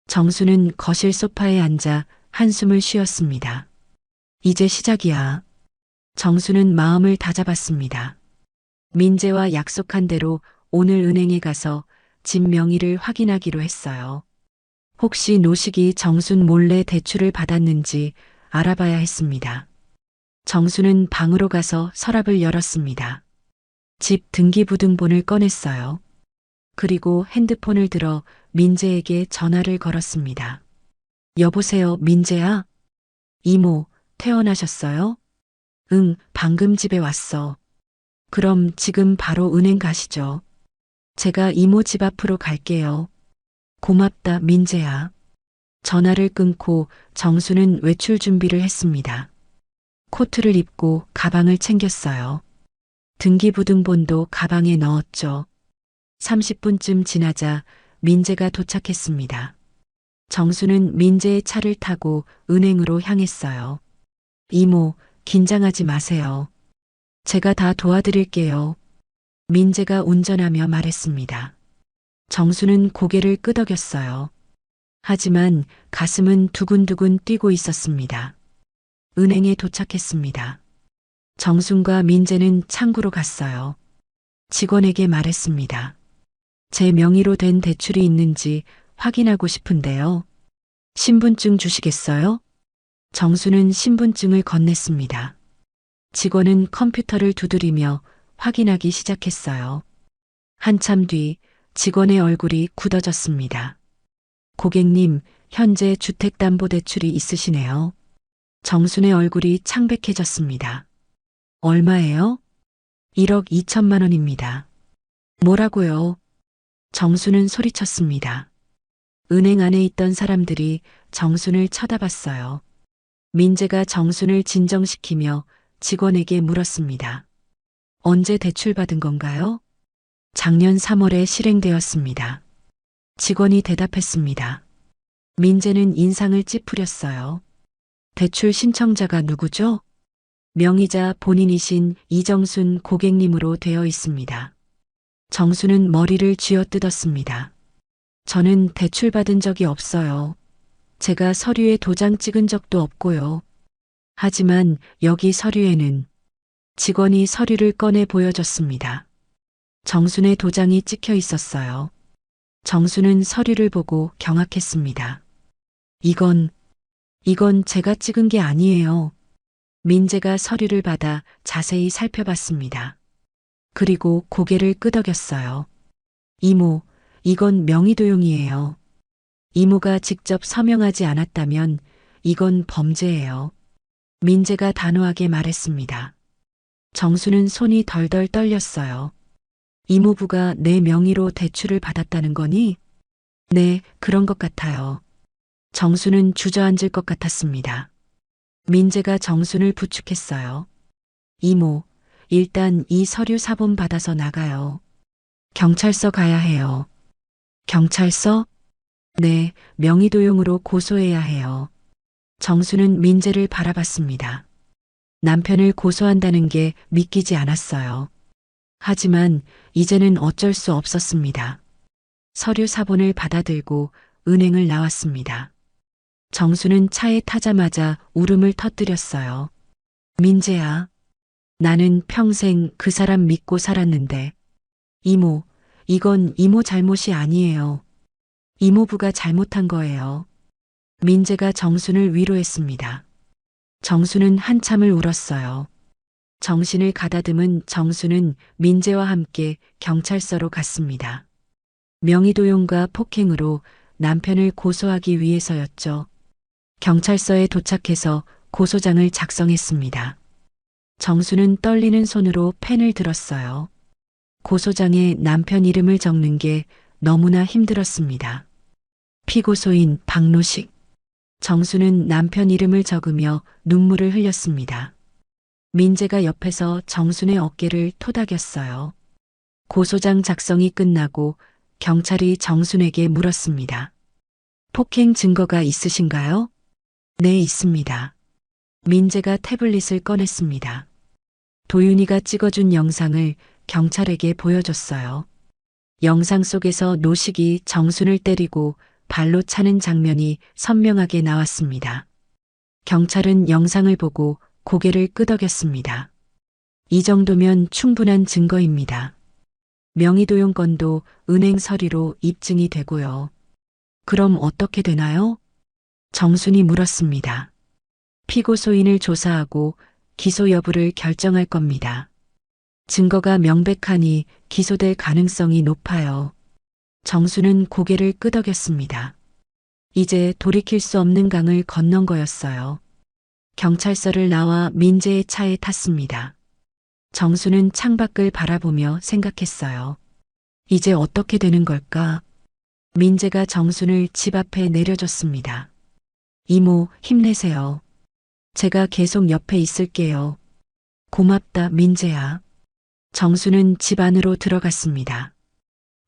Speaker 3: 정수는 거실 소파에 앉아 한숨을 쉬었습니다. 이제 시작이야. 정수는 마음을 다잡았습니다. 민재와 약속한 대로 오늘 은행에 가서 집 명의를 확인하기로 했어요. 혹시 노식이 정순 몰래 대출을 받았는지 알아봐야 했습니다. 정수는 방으로 가서 서랍을 열었습니다. 집 등기부등본을 꺼냈어요. 그리고 핸드폰을 들어 민재에게 전화를 걸었습니다. 여보세요, 민재야? 이모, 퇴원하셨어요? 응, 방금 집에 왔어. 그럼 지금 바로 은행 가시죠. 제가 이모 집 앞으로 갈게요. 고맙다, 민재야. 전화를 끊고 정수는 외출 준비를 했습니다. 코트를 입고 가방을 챙겼어요. 등기부등본도 가방에 넣었죠. 30분쯤 지나자 민재가 도착했습니다. 정수는 민재의 차를 타고 은행으로 향했어요. 이모, 긴장하지 마세요. 제가 다 도와드릴게요. 민재가 운전하며 말했습니다. 정수는 고개를 끄덕였어요. 하지만 가슴은 두근두근 뛰고 있었습니다. 은행에 도착했습니다. 정순과 민재는 창구로 갔어요. 직원에게 말했습니다. 제 명의로 된 대출이 있는지 확인하고 싶은데요. 신분증 주시겠어요? 정수는 신분증을 건넸습니다. 직원은 컴퓨터를 두드리며 확인하기 시작했어요. 한참 뒤 직원의 얼굴이 굳어졌습니다. 고객님, 현재 주택담보대출이 있으시네요. 정순의 얼굴이 창백해졌습니다. 얼마예요? 1억 2천만 원입니다. 뭐라고요? 정순은 소리쳤습니다. 은행 안에 있던 사람들이 정순을 쳐다봤어요. 민재가 정순을 진정시키며 직원에게 물었습니다. 언제 대출받은 건가요? 작년 3월에 실행되었습니다. 직원이 대답했습니다. 민재는 인상을 찌푸렸어요. 대출 신청자가 누구죠? 명의자 본인이신 이정순 고객님으로 되어 있습니다. 정수는 머리를 쥐어뜯었습니다. 저는 대출받은 적이 없어요. 제가 서류에 도장 찍은 적도 없고요. 하지만 여기 서류에는 직원이 서류를 꺼내 보여줬습니다. 정순의 도장이 찍혀 있었어요. 정수는 서류를 보고 경악했습니다. 이건 제가 찍은 게 아니에요. 민재가 서류를 받아 자세히 살펴봤습니다. 그리고 고개를 끄덕였어요. 이모, 이건 명의도용이에요. 이모가 직접 서명하지 않았다면 이건 범죄예요. 민재가 단호하게 말했습니다. 정수는 손이 덜덜 떨렸어요. 이모부가 내 명의로 대출을 받았다는 거니? 네, 그런 것 같아요. 정수는 주저앉을 것 같았습니다. 민재가 정순을 부축했어요. 이모, 일단 이 서류 사본 받아서 나가요. 경찰서 가야 해요. 경찰서? 네, 명의도용으로 고소해야 해요. 정수는 민재를 바라봤습니다. 남편을 고소한다는 게 믿기지 않았어요. 하지만 이제는 어쩔 수 없었습니다. 서류 사본을 받아들고 은행을 나왔습니다. 정수는 차에 타자마자 울음을 터뜨렸어요. 민재야, 나는 평생 그 사람 믿고 살았는데. 이모, 이건 이모 잘못이 아니에요. 이모부가 잘못한 거예요. 민재가 정순을 위로했습니다. 정수는 한참을 울었어요. 정신을 가다듬은 정수는 민재와 함께 경찰서로 갔습니다. 명의도용과 폭행으로 남편을 고소하기 위해서였죠. 경찰서에 도착해서 고소장을 작성했습니다. 정수는 떨리는 손으로 펜을 들었어요. 고소장에 남편 이름을 적는 게 너무나 힘들었습니다. 피고소인 박노식. 정수는 남편 이름을 적으며 눈물을 흘렸습니다. 민재가 옆에서 정순의 어깨를 토닥였어요. 고소장 작성이 끝나고 경찰이 정순에게 물었습니다. 폭행 증거가 있으신가요? 네, 있습니다. 민재가 태블릿을 꺼냈습니다. 도윤이가 찍어준 영상을 경찰에게 보여줬어요. 영상 속에서 노식이 정순을 때리고 발로 차는 장면이 선명하게 나왔습니다. 경찰은 영상을 보고 고개를 끄덕였습니다. 이 정도면 충분한 증거입니다. 명의도용 건도 은행 서류로 입증이 되고요. 그럼 어떻게 되나요? 정순이 물었습니다. 피고소인을 조사하고 기소 여부를 결정할 겁니다. 증거가 명백하니 기소될 가능성이 높아요. 정수는 고개를 끄덕였습니다. 이제 돌이킬 수 없는 강을 건넌 거였어요. 경찰서를 나와 민재의 차에 탔습니다. 정수는 창밖을 바라보며 생각했어요. 이제 어떻게 되는 걸까? 민재가 정순을 집 앞에 내려줬습니다. 이모, 힘내세요. 제가 계속 옆에 있을게요. 고맙다, 민재야. 정수는 집 안으로 들어갔습니다.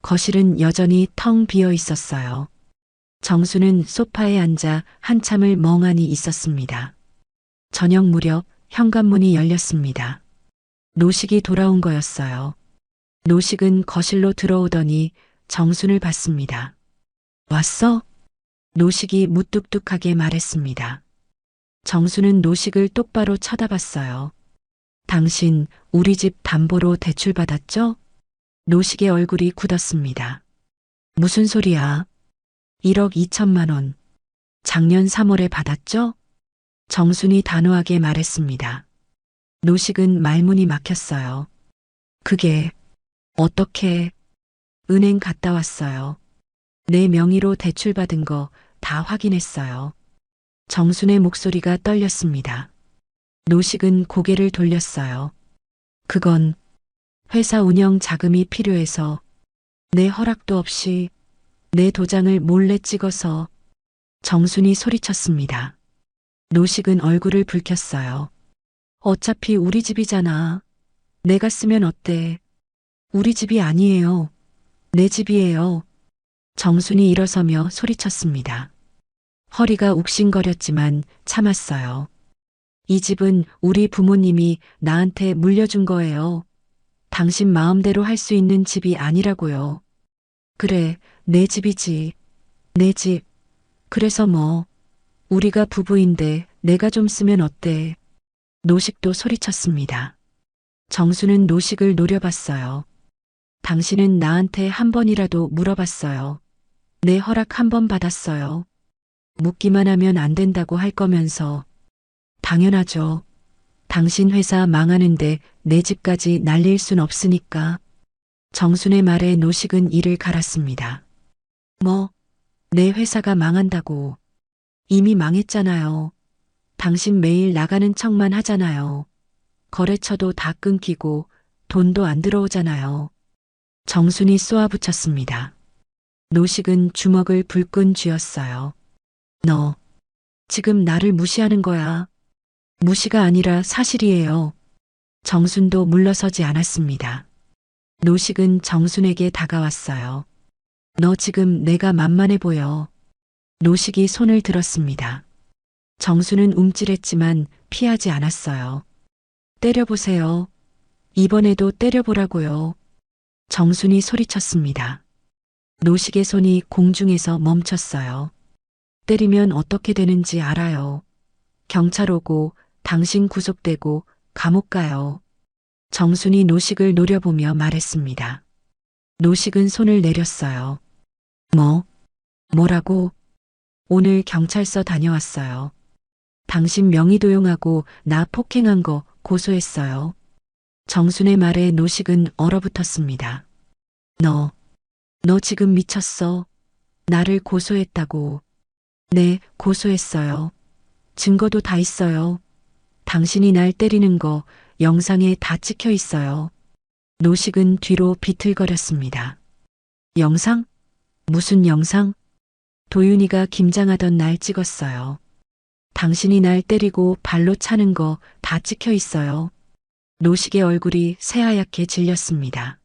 Speaker 3: 거실은 여전히 텅 비어 있었어요. 정수는 소파에 앉아 한참을 멍하니 있었습니다. 저녁 무렵 현관문이 열렸습니다. 노식이 돌아온 거였어요. 노식은 거실로 들어오더니 정순을 봤습니다. 왔어? 노식이 무뚝뚝하게 말했습니다. 정수는 노식을 똑바로 쳐다봤어요. 당신 우리 집 담보로 대출 받았죠? 노식의 얼굴이 굳었습니다. 무슨 소리야? 1억 2천만 원. 작년 3월에 받았죠? 정순이 단호하게 말했습니다. 노식은 말문이 막혔어요. 그게 어떻게? 은행 갔다 왔어요. 내 명의로 대출 받은 거 다 확인했어요. 정순의 목소리가 떨렸습니다. 노식은 고개를 돌렸어요. 그건 회사 운영 자금이 필요해서 내 허락도 없이 내 도장을 몰래 찍어서. 정순이 소리쳤습니다. 노식은 얼굴을 붉혔어요. 어차피 우리 집이잖아. 내가 쓰면 어때? 우리 집이 아니에요. 내 집이에요. 정순이 일어서며 소리쳤습니다. 허리가 욱신거렸지만 참았어요. 이 집은 우리 부모님이 나한테 물려준 거예요. 당신 마음대로 할 수 있는 집이 아니라고요. 그래, 내 집이지. 내 집. 그래서 뭐. 우리가 부부인데 내가 좀 쓰면 어때? 노식도 소리쳤습니다. 정수는 노식을 노려봤어요. 당신은 나한테 한 번이라도 물어봤어요. 내 허락 한 번 받았어요. 묻기만 하면 안 된다고 할 거면서. 당연하죠. 당신 회사 망하는데 내 집까지 날릴 순 없으니까. 정순의 말에 노식은 이를 갈았습니다. 뭐, 내 회사가 망한다고. 이미 망했잖아요. 당신 매일 나가는 척만 하잖아요. 거래처도 다 끊기고 돈도 안 들어오잖아요. 정순이 쏘아붙였습니다. 노식은 주먹을 불끈 쥐었어요. 너, 지금 나를 무시하는 거야. 무시가 아니라 사실이에요. 정순도 물러서지 않았습니다. 노식은 정순에게 다가왔어요. 너 지금 내가 만만해 보여. 노식이 손을 들었습니다. 정순은 움찔했지만 피하지 않았어요. 때려보세요. 이번에도 때려보라고요. 정순이 소리쳤습니다. 노식의 손이 공중에서 멈췄어요. 때리면 어떻게 되는지 알아요. 경찰 오고 당신 구속되고 감옥 가요. 정순이 노식을 노려보며 말했습니다. 노식은 손을 내렸어요. 뭐라고? 오늘 경찰서 다녀왔어요. 당신 명의도용하고 나 폭행한 거 고소했어요. 정순의 말에 노식은 얼어붙었습니다. 너 지금 미쳤어. 나를 고소했다고. 네, 고소했어요. 증거도 다 있어요. 당신이 날 때리는 거 영상에 다 찍혀 있어요. 노식은 뒤로 비틀거렸습니다. 영상? 무슨 영상? 도윤이가 김장하던 날 찍었어요. 당신이 날 때리고 발로 차는 거 다 찍혀 있어요. 노식의 얼굴이 새하얗게 질렸습니다.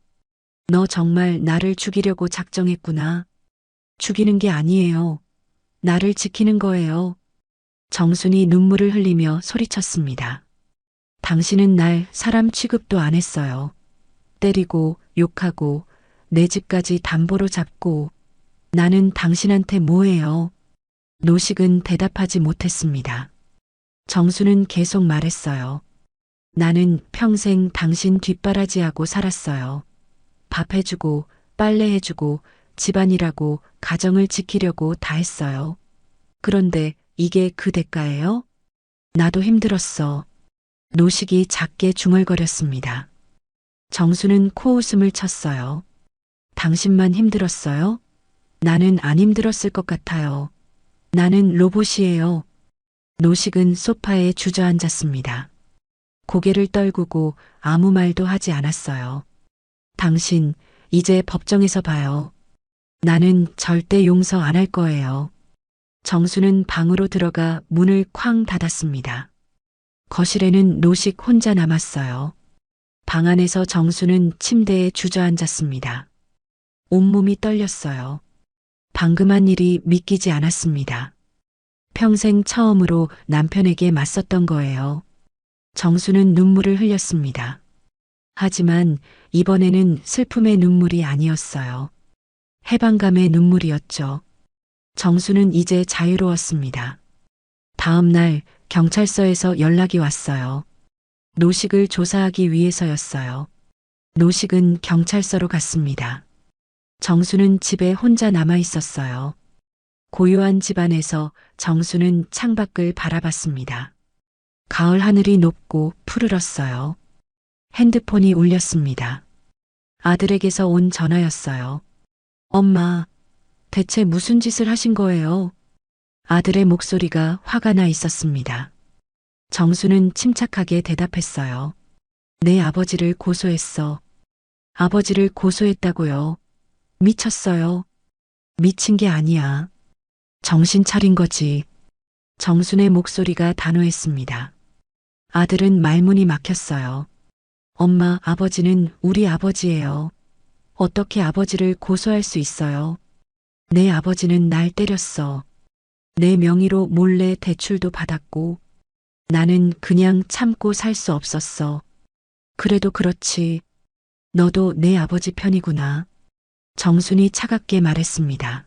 Speaker 3: 너 정말 나를 죽이려고 작정했구나. 죽이는 게 아니에요. 나를 지키는 거예요. 정순이 눈물을 흘리며 소리쳤습니다. 당신은 날 사람 취급도 안 했어요. 때리고 욕하고 내 집까지 담보로 잡고 나는 당신한테 뭐해요? 노식은 대답하지 못했습니다. 정수는 계속 말했어요. 나는 평생 당신 뒷바라지하고 살았어요. 밥 해주고 빨래 해주고 집안일하고 가정을 지키려고 다 했어요. 그런데 이게 그 대가예요? 나도 힘들었어. 노식이 작게 중얼거렸습니다. 정수는 코웃음을 쳤어요. 당신만 힘들었어요? 나는 안 힘들었을 것 같아요. 나는 로봇이에요. 노식은 소파에 주저앉았습니다. 고개를 떨구고 아무 말도 하지 않았어요. 당신, 이제 법정에서 봐요. 나는 절대 용서 안 할 거예요. 정수는 방으로 들어가 문을 쾅 닫았습니다. 거실에는 노식 혼자 남았어요. 방 안에서 정수는 침대에 주저앉았습니다. 온몸이 떨렸어요. 방금 한 일이 믿기지 않았습니다. 평생 처음으로 남편에게 맞섰던 거예요. 정수는 눈물을 흘렸습니다. 하지만 이번에는 슬픔의 눈물이 아니었어요. 해방감의 눈물이었죠. 정수는 이제 자유로웠습니다. 다음 날 경찰서에서 연락이 왔어요. 노식을 조사하기 위해서였어요. 노식은 경찰서로 갔습니다. 정수는 집에 혼자 남아 있었어요. 고요한 집안에서 정수는 창밖을 바라봤습니다. 가을 하늘이 높고 푸르렀어요. 핸드폰이 울렸습니다. 아들에게서 온 전화였어요. 엄마, 대체 무슨 짓을 하신 거예요? 아들의 목소리가 화가 나 있었습니다. 정수는 침착하게 대답했어요. 내 아버지를 고소했어. 아버지를 고소했다고요. 미쳤어요. 미친 게 아니야. 정신 차린 거지. 정순의 목소리가 단호했습니다. 아들은 말문이 막혔어요. 엄마, 아버지는 우리 아버지예요. 어떻게 아버지를 고소할 수 있어요? 내 아버지는 날 때렸어. 내 명의로 몰래 대출도 받았고 나는 그냥 참고 살 수 없었어. 그래도 그렇지. 너도 내 아버지 편이구나. 정순이 차갑게 말했습니다.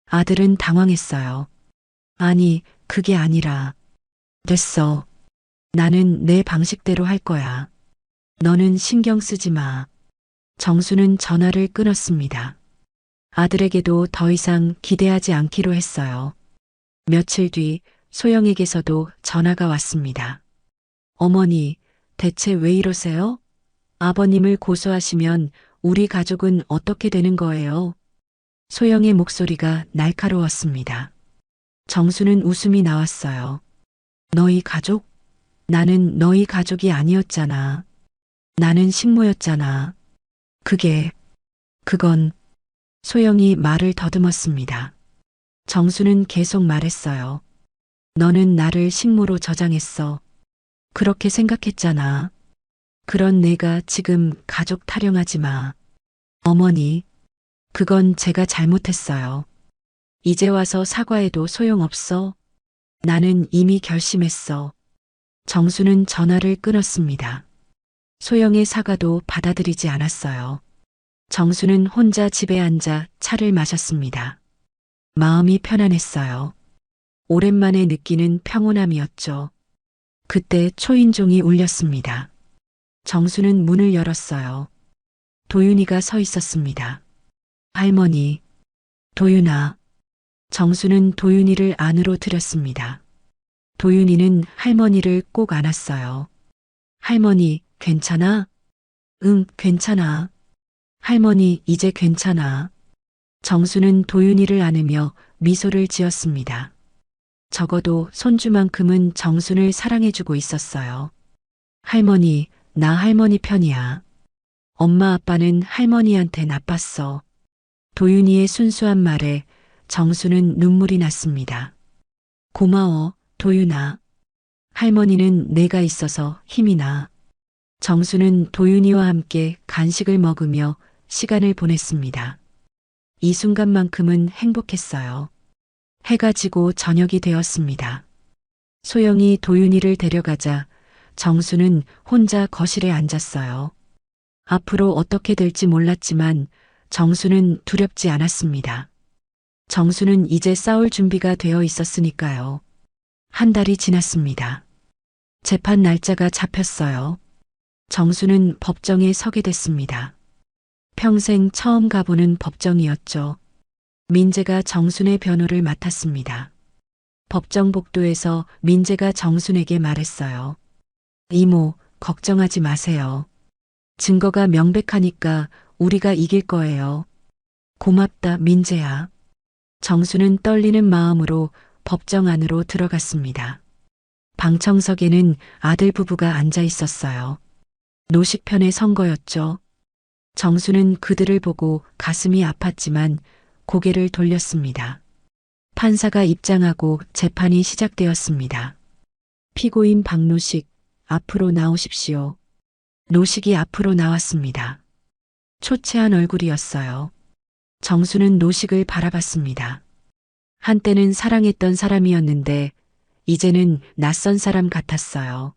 Speaker 3: 아들은 당황했어요. 아니, 그게 아니라. 됐어. 나는 내 방식대로 할 거야. 너는 신경 쓰지 마. 정수는 전화를 끊었습니다. 아들에게도 더 이상 기대하지 않기로 했어요. 며칠 뒤 소영에게서도 전화가 왔습니다. 어머니, 대체 왜 이러세요? 아버님을 고소하시면 우리 가족은 어떻게 되는 거예요? 소영의 목소리가 날카로웠습니다. 정수는 웃음이 나왔어요. 너희 가족? 나는 너희 가족이 아니었잖아. 나는 식모였잖아. 그건 소영이 말을 더듬었습니다. 정수는 계속 말했어요. 너는 나를 식모로 저장했어. 그렇게 생각했잖아. 그런 내가 지금 가족 타령하지 마. 어머니, 그건 제가 잘못했어요. 이제 와서 사과해도 소용없어. 나는 이미 결심했어. 정수는 전화를 끊었습니다. 소영의 사과도 받아들이지 않았어요. 정수는 혼자 집에 앉아 차를 마셨습니다. 마음이 편안했어요. 오랜만에 느끼는 평온함이었죠. 그때 초인종이 울렸습니다. 정수는 문을 열었어요. 도윤이가 서 있었습니다. 할머니, 도윤아. 정수는 도윤이를 안으로 들였습니다. 도윤이는 할머니를 꼭 안았어요. 할머니, 괜찮아? 응, 괜찮아. 할머니, 이제 괜찮아. 정수는 도윤이를 안으며 미소를 지었습니다. 적어도 손주만큼은 정순을 사랑해주고 있었어요. 할머니, 나 할머니 편이야. 엄마 아빠는 할머니한테 나빴어. 도윤이의 순수한 말에 정수는 눈물이 났습니다. 고마워, 도윤아. 할머니는 내가 있어서 힘이 나. 정수는 도윤이와 함께 간식을 먹으며 시간을 보냈습니다. 이 순간만큼은 행복했어요. 해가 지고 저녁이 되었습니다. 소영이 도윤이를 데려가자 정수는 혼자 거실에 앉았어요. 앞으로 어떻게 될지 몰랐지만 정수는 두렵지 않았습니다. 정수는 이제 싸울 준비가 되어 있었으니까요. 한 달이 지났습니다. 재판 날짜가 잡혔어요. 정수는 법정에 서게 됐습니다. 평생 처음 가보는 법정이었죠. 민재가 정순의 변호를 맡았습니다. 법정 복도에서 민재가 정순에게 말했어요. 이모, 걱정하지 마세요. 증거가 명백하니까 우리가 이길 거예요. 고맙다, 민재야. 정수는 떨리는 마음으로 법정 안으로 들어갔습니다. 방청석에는 아들 부부가 앉아 있었어요. 노식편의 선거였죠. 정수는 그들을 보고 가슴이 아팠지만 고개를 돌렸습니다. 판사가 입장하고 재판이 시작되었습니다. 피고인 박노식, 앞으로 나오십시오. 노식이 앞으로 나왔습니다. 초췌한 얼굴이었어요. 정수는 노식을 바라봤습니다. 한때는 사랑했던 사람이었는데 이제는 낯선 사람 같았어요.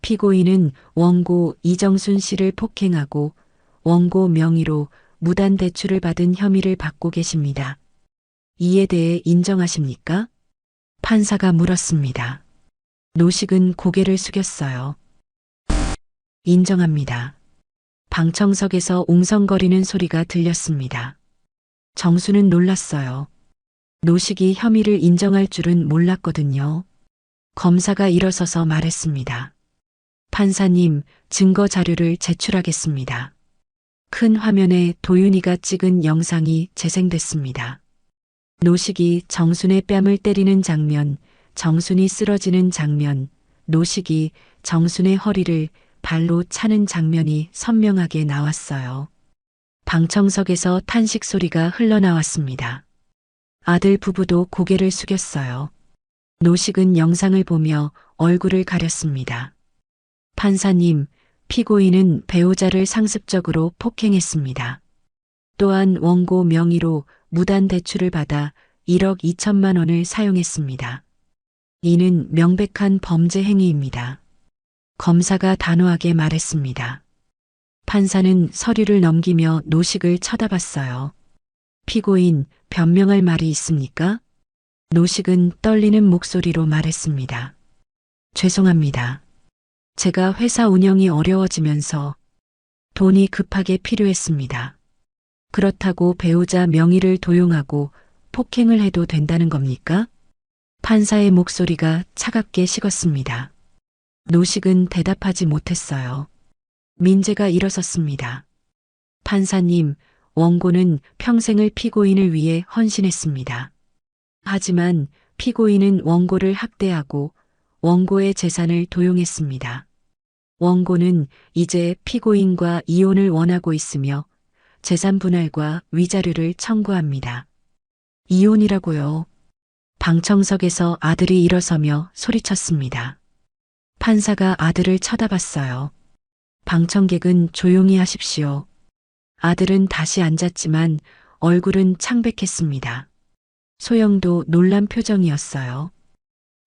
Speaker 3: 피고인은 원고 이정순 씨를 폭행하고 원고 명의로 무단 대출을 받은 혐의를 받고 계십니다. 이에 대해 인정하십니까? 판사가 물었습니다. 노식은 고개를 숙였어요. 인정합니다. 방청석에서 웅성거리는 소리가 들렸습니다. 정수는 놀랐어요. 노식이 혐의를 인정할 줄은 몰랐거든요. 검사가 일어서서 말했습니다. 판사님, 증거 자료를 제출하겠습니다. 큰 화면에 도윤이가 찍은 영상이 재생됐습니다. 노식이 정순의 뺨을 때리는 장면, 정순이 쓰러지는 장면, 노식이 정순의 허리를 발로 차는 장면이 선명하게 나왔어요. 방청석에서 탄식 소리가 흘러나왔습니다. 아들 부부도 고개를 숙였어요. 노식은 영상을 보며 얼굴을 가렸습니다. 판사님, 피고인은 배우자를 상습적으로 폭행했습니다. 또한 원고 명의로 무단 대출을 받아 1억 2천만 원을 사용했습니다. 이는 명백한 범죄 행위입니다. 검사가 단호하게 말했습니다. 판사는 서류를 넘기며 노식을 쳐다봤어요. 피고인, 변명할 말이 있습니까? 노식은 떨리는 목소리로 말했습니다. 죄송합니다. 제가 회사 운영이 어려워지면서 돈이 급하게 필요했습니다. 그렇다고 배우자 명의를 도용하고 폭행을 해도 된다는 겁니까? 판사의 목소리가 차갑게 식었습니다. 노식은 대답하지 못했어요. 민재가 일어섰습니다. 판사님, 원고는 평생을 피고인을 위해 헌신했습니다. 하지만 피고인은 원고를 학대하고 원고의 재산을 도용했습니다. 원고는 이제 피고인과 이혼을 원하고 있으며 재산 분할과 위자료를 청구합니다. 이혼이라고요? 방청석에서 아들이 일어서며 소리쳤습니다. 판사가 아들을 쳐다봤어요. 방청객은 조용히 하십시오. 아들은 다시 앉았지만 얼굴은 창백했습니다. 소영도 놀란 표정이었어요.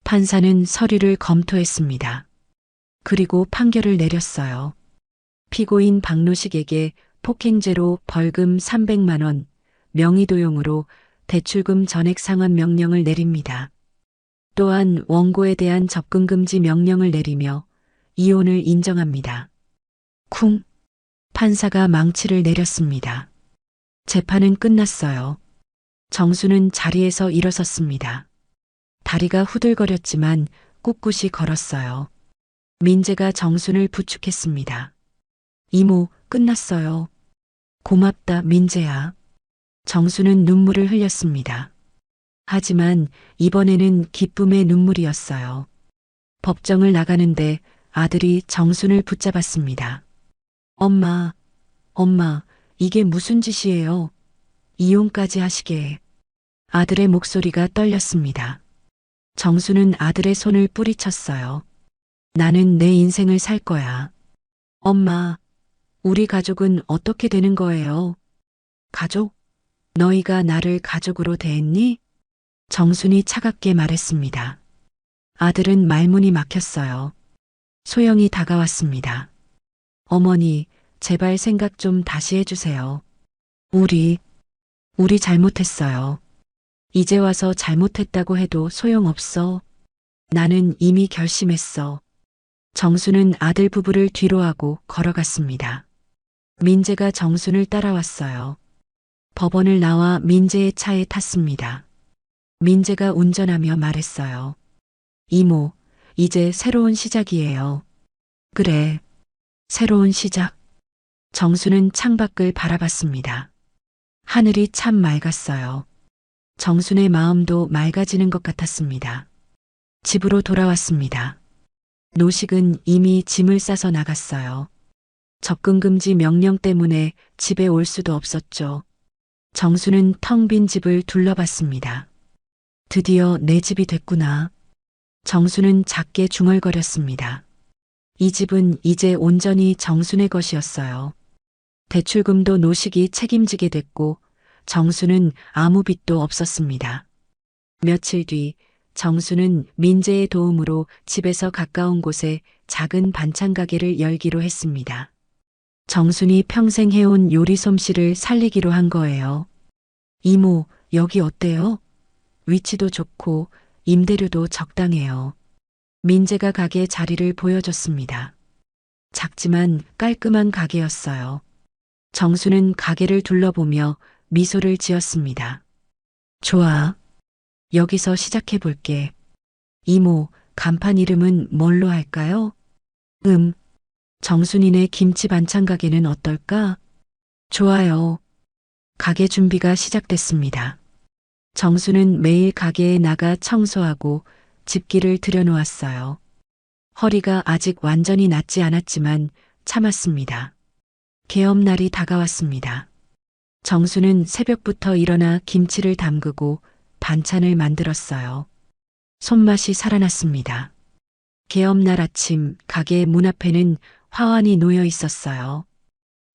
Speaker 3: 판사는 서류를 검토했습니다. 그리고 판결을 내렸어요. 피고인 박노식에게 폭행죄로 벌금 300만 원, 명의도용으로 대출금 전액 상환 명령을 내립니다. 또한 원고에 대한 접근금지 명령을 내리며 이혼을 인정합니다. 쿵! 판사가 망치를 내렸습니다. 재판은 끝났어요. 정수는 자리에서 일어섰습니다. 다리가 후들거렸지만 꿋꿋이 걸었어요. 민재가 정순을 부축했습니다. 이모, 끝났어요. 고맙다, 민재야. 정수는 눈물을 흘렸습니다. 하지만 이번에는 기쁨의 눈물이었어요. 법정을 나가는데 아들이 정순을 붙잡았습니다. 엄마, 이게 무슨 짓이에요? 이혼까지 하시게. 아들의 목소리가 떨렸습니다. 정수는 아들의 손을 뿌리쳤어요. 나는 내 인생을 살 거야. 엄마, 우리 가족은 어떻게 되는 거예요? 가족? 너희가 나를 가족으로 대했니? 정순이 차갑게 말했습니다. 아들은 말문이 막혔어요. 소영이 다가왔습니다. 어머니, 제발 생각 좀 다시 해주세요. 우리 잘못했어요. 이제 와서 잘못했다고 해도 소용없어. 나는 이미 결심했어. 정수는 아들 부부를 뒤로하고 걸어갔습니다. 민재가 정순을 따라왔어요. 법원을 나와 민재의 차에 탔습니다. 민재가 운전하며 말했어요. 이모, 이제 새로운 시작이에요. 그래, 새로운 시작. 정수는 창밖을 바라봤습니다. 하늘이 참 맑았어요. 정순의 마음도 맑아지는 것 같았습니다. 집으로 돌아왔습니다. 노식은 이미 짐을 싸서 나갔어요. 접근금지 명령 때문에 집에 올 수도 없었죠. 정수는 텅 빈 집을 둘러봤습니다. 드디어 내 집이 됐구나. 정수는 작게 중얼거렸습니다. 이 집은 이제 온전히 정순의 것이었어요. 대출금도 노식이 책임지게 됐고 정수는 아무 빚도 없었습니다. 며칠 뒤 정수는 민재의 도움으로 집에서 가까운 곳에 작은 반찬 가게를 열기로 했습니다. 정순이 평생 해온 요리 솜씨를 살리기로 한 거예요. 이모, 여기 어때요? 위치도 좋고 임대료도 적당해요. 민재가 가게 자리를 보여줬습니다. 작지만 깔끔한 가게였어요. 정수는 가게를 둘러보며 미소를 지었습니다. 좋아. 여기서 시작해 볼게. 이모, 간판 이름은 뭘로 할까요? 정순이네 김치 반찬 가게는 어떨까? 좋아요. 가게 준비가 시작됐습니다. 정수는 매일 가게에 나가 청소하고 집기를 들여놓았어요. 허리가 아직 완전히 낫지 않았지만 참았습니다. 개업날이 다가왔습니다. 정수는 새벽부터 일어나 김치를 담그고 반찬을 만들었어요. 손맛이 살아났습니다. 개업날 아침 가게 문 앞에는 화환이 놓여 있었어요.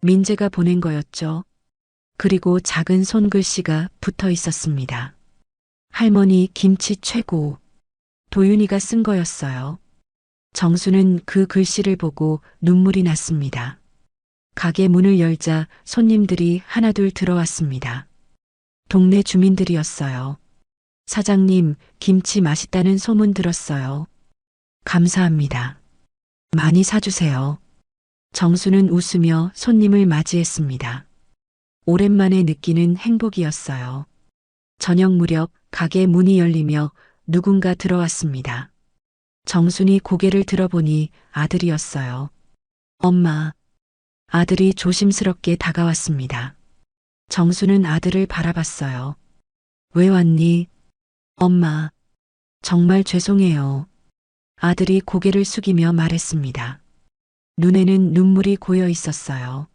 Speaker 3: 민재가 보낸 거였죠. 그리고 작은 손글씨가 붙어 있었습니다. 할머니 김치 최고. 도윤이가 쓴 거였어요. 정수는 그 글씨를 보고 눈물이 났습니다. 가게 문을 열자 손님들이 하나둘 들어왔습니다. 동네 주민들이었어요. 사장님, 김치 맛있다는 소문 들었어요. 감사합니다. 많이 사주세요. 정수는 웃으며 손님을 맞이했습니다. 오랜만에 느끼는 행복이었어요. 저녁 무렵 가게 문이 열리며 누군가 들어왔습니다. 정순이 고개를 들어보니 아들이었어요. 엄마. 아들이 조심스럽게 다가왔습니다. 정수는 아들을 바라봤어요. 왜 왔니? 엄마. 정말 죄송해요. 아들이 고개를 숙이며 말했습니다. 눈에는 눈물이 고여 있었어요.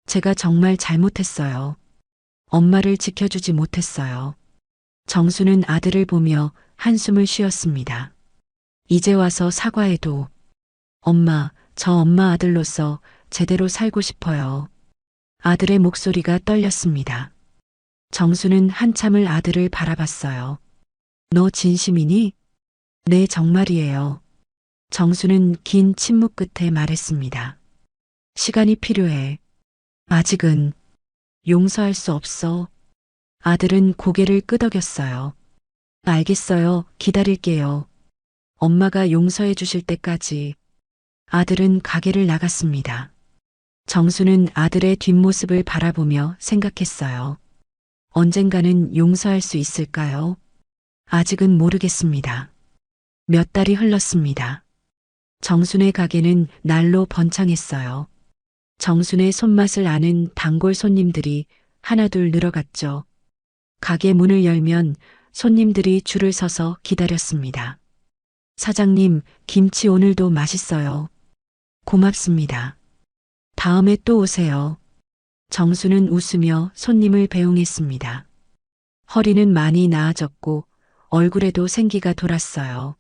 Speaker 3: 제가 정말 잘못했어요. 엄마를 지켜주지 못했어요. 정수는 아들을 보며 한숨을 쉬었습니다. 이제 와서 사과해도. 엄마, 저 엄마 아들로서 제대로 살고 싶어요. 아들의 목소리가 떨렸습니다. 정수는 한참을 아들을 바라봤어요. 너 진심이니? 네, 정말이에요. 정수는 긴 침묵 끝에 말했습니다. 시간이 필요해. 아직은 용서할 수 없어. 아들은 고개를 끄덕였어요. 알겠어요. 기다릴게요. 엄마가 용서해 주실 때까지. 아들은 가게를 나갔습니다. 정수는 아들의 뒷모습을 바라보며 생각했어요. 언젠가는 용서할 수 있을까요? 아직은 모르겠습니다. 몇 달이 흘렀습니다. 정순의 가게는 날로 번창했어요. 정순의 손맛을 아는 단골 손님들이 하나둘 늘어갔죠. 가게 문을 열면 손님들이 줄을 서서 기다렸습니다. 사장님, 김치 오늘도 맛있어요. 고맙습니다. 다음에 또 오세요. 정수는 웃으며 손님을 배웅했습니다. 허리는 많이 나아졌고 얼굴에도 생기가 돌았어요.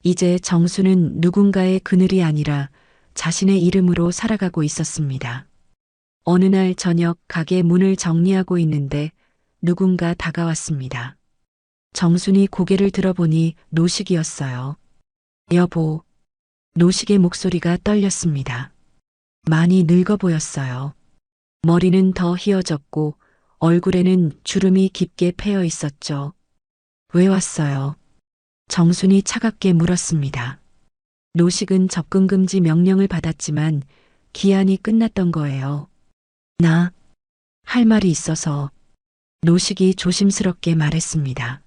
Speaker 3: 이제 정수는 누군가의 그늘이 아니라 자신의 이름으로 살아가고 있었습니다. 어느 날 저녁 가게 문을 정리하고 있는데 누군가 다가왔습니다. 정순이 고개를 들어보니 노식이었어요. 여보. 노식의 목소리가 떨렸습니다. 많이 늙어 보였어요. 머리는 더 휘어졌고 얼굴에는 주름이 깊게 패여 있었죠. 왜 왔어요? 정순이 차갑게 물었습니다. 노식은 접근 금지 명령을 받았지만 기한이 끝났던 거예요. 나 할 말이 있어서. 노식이 조심스럽게 말했습니다.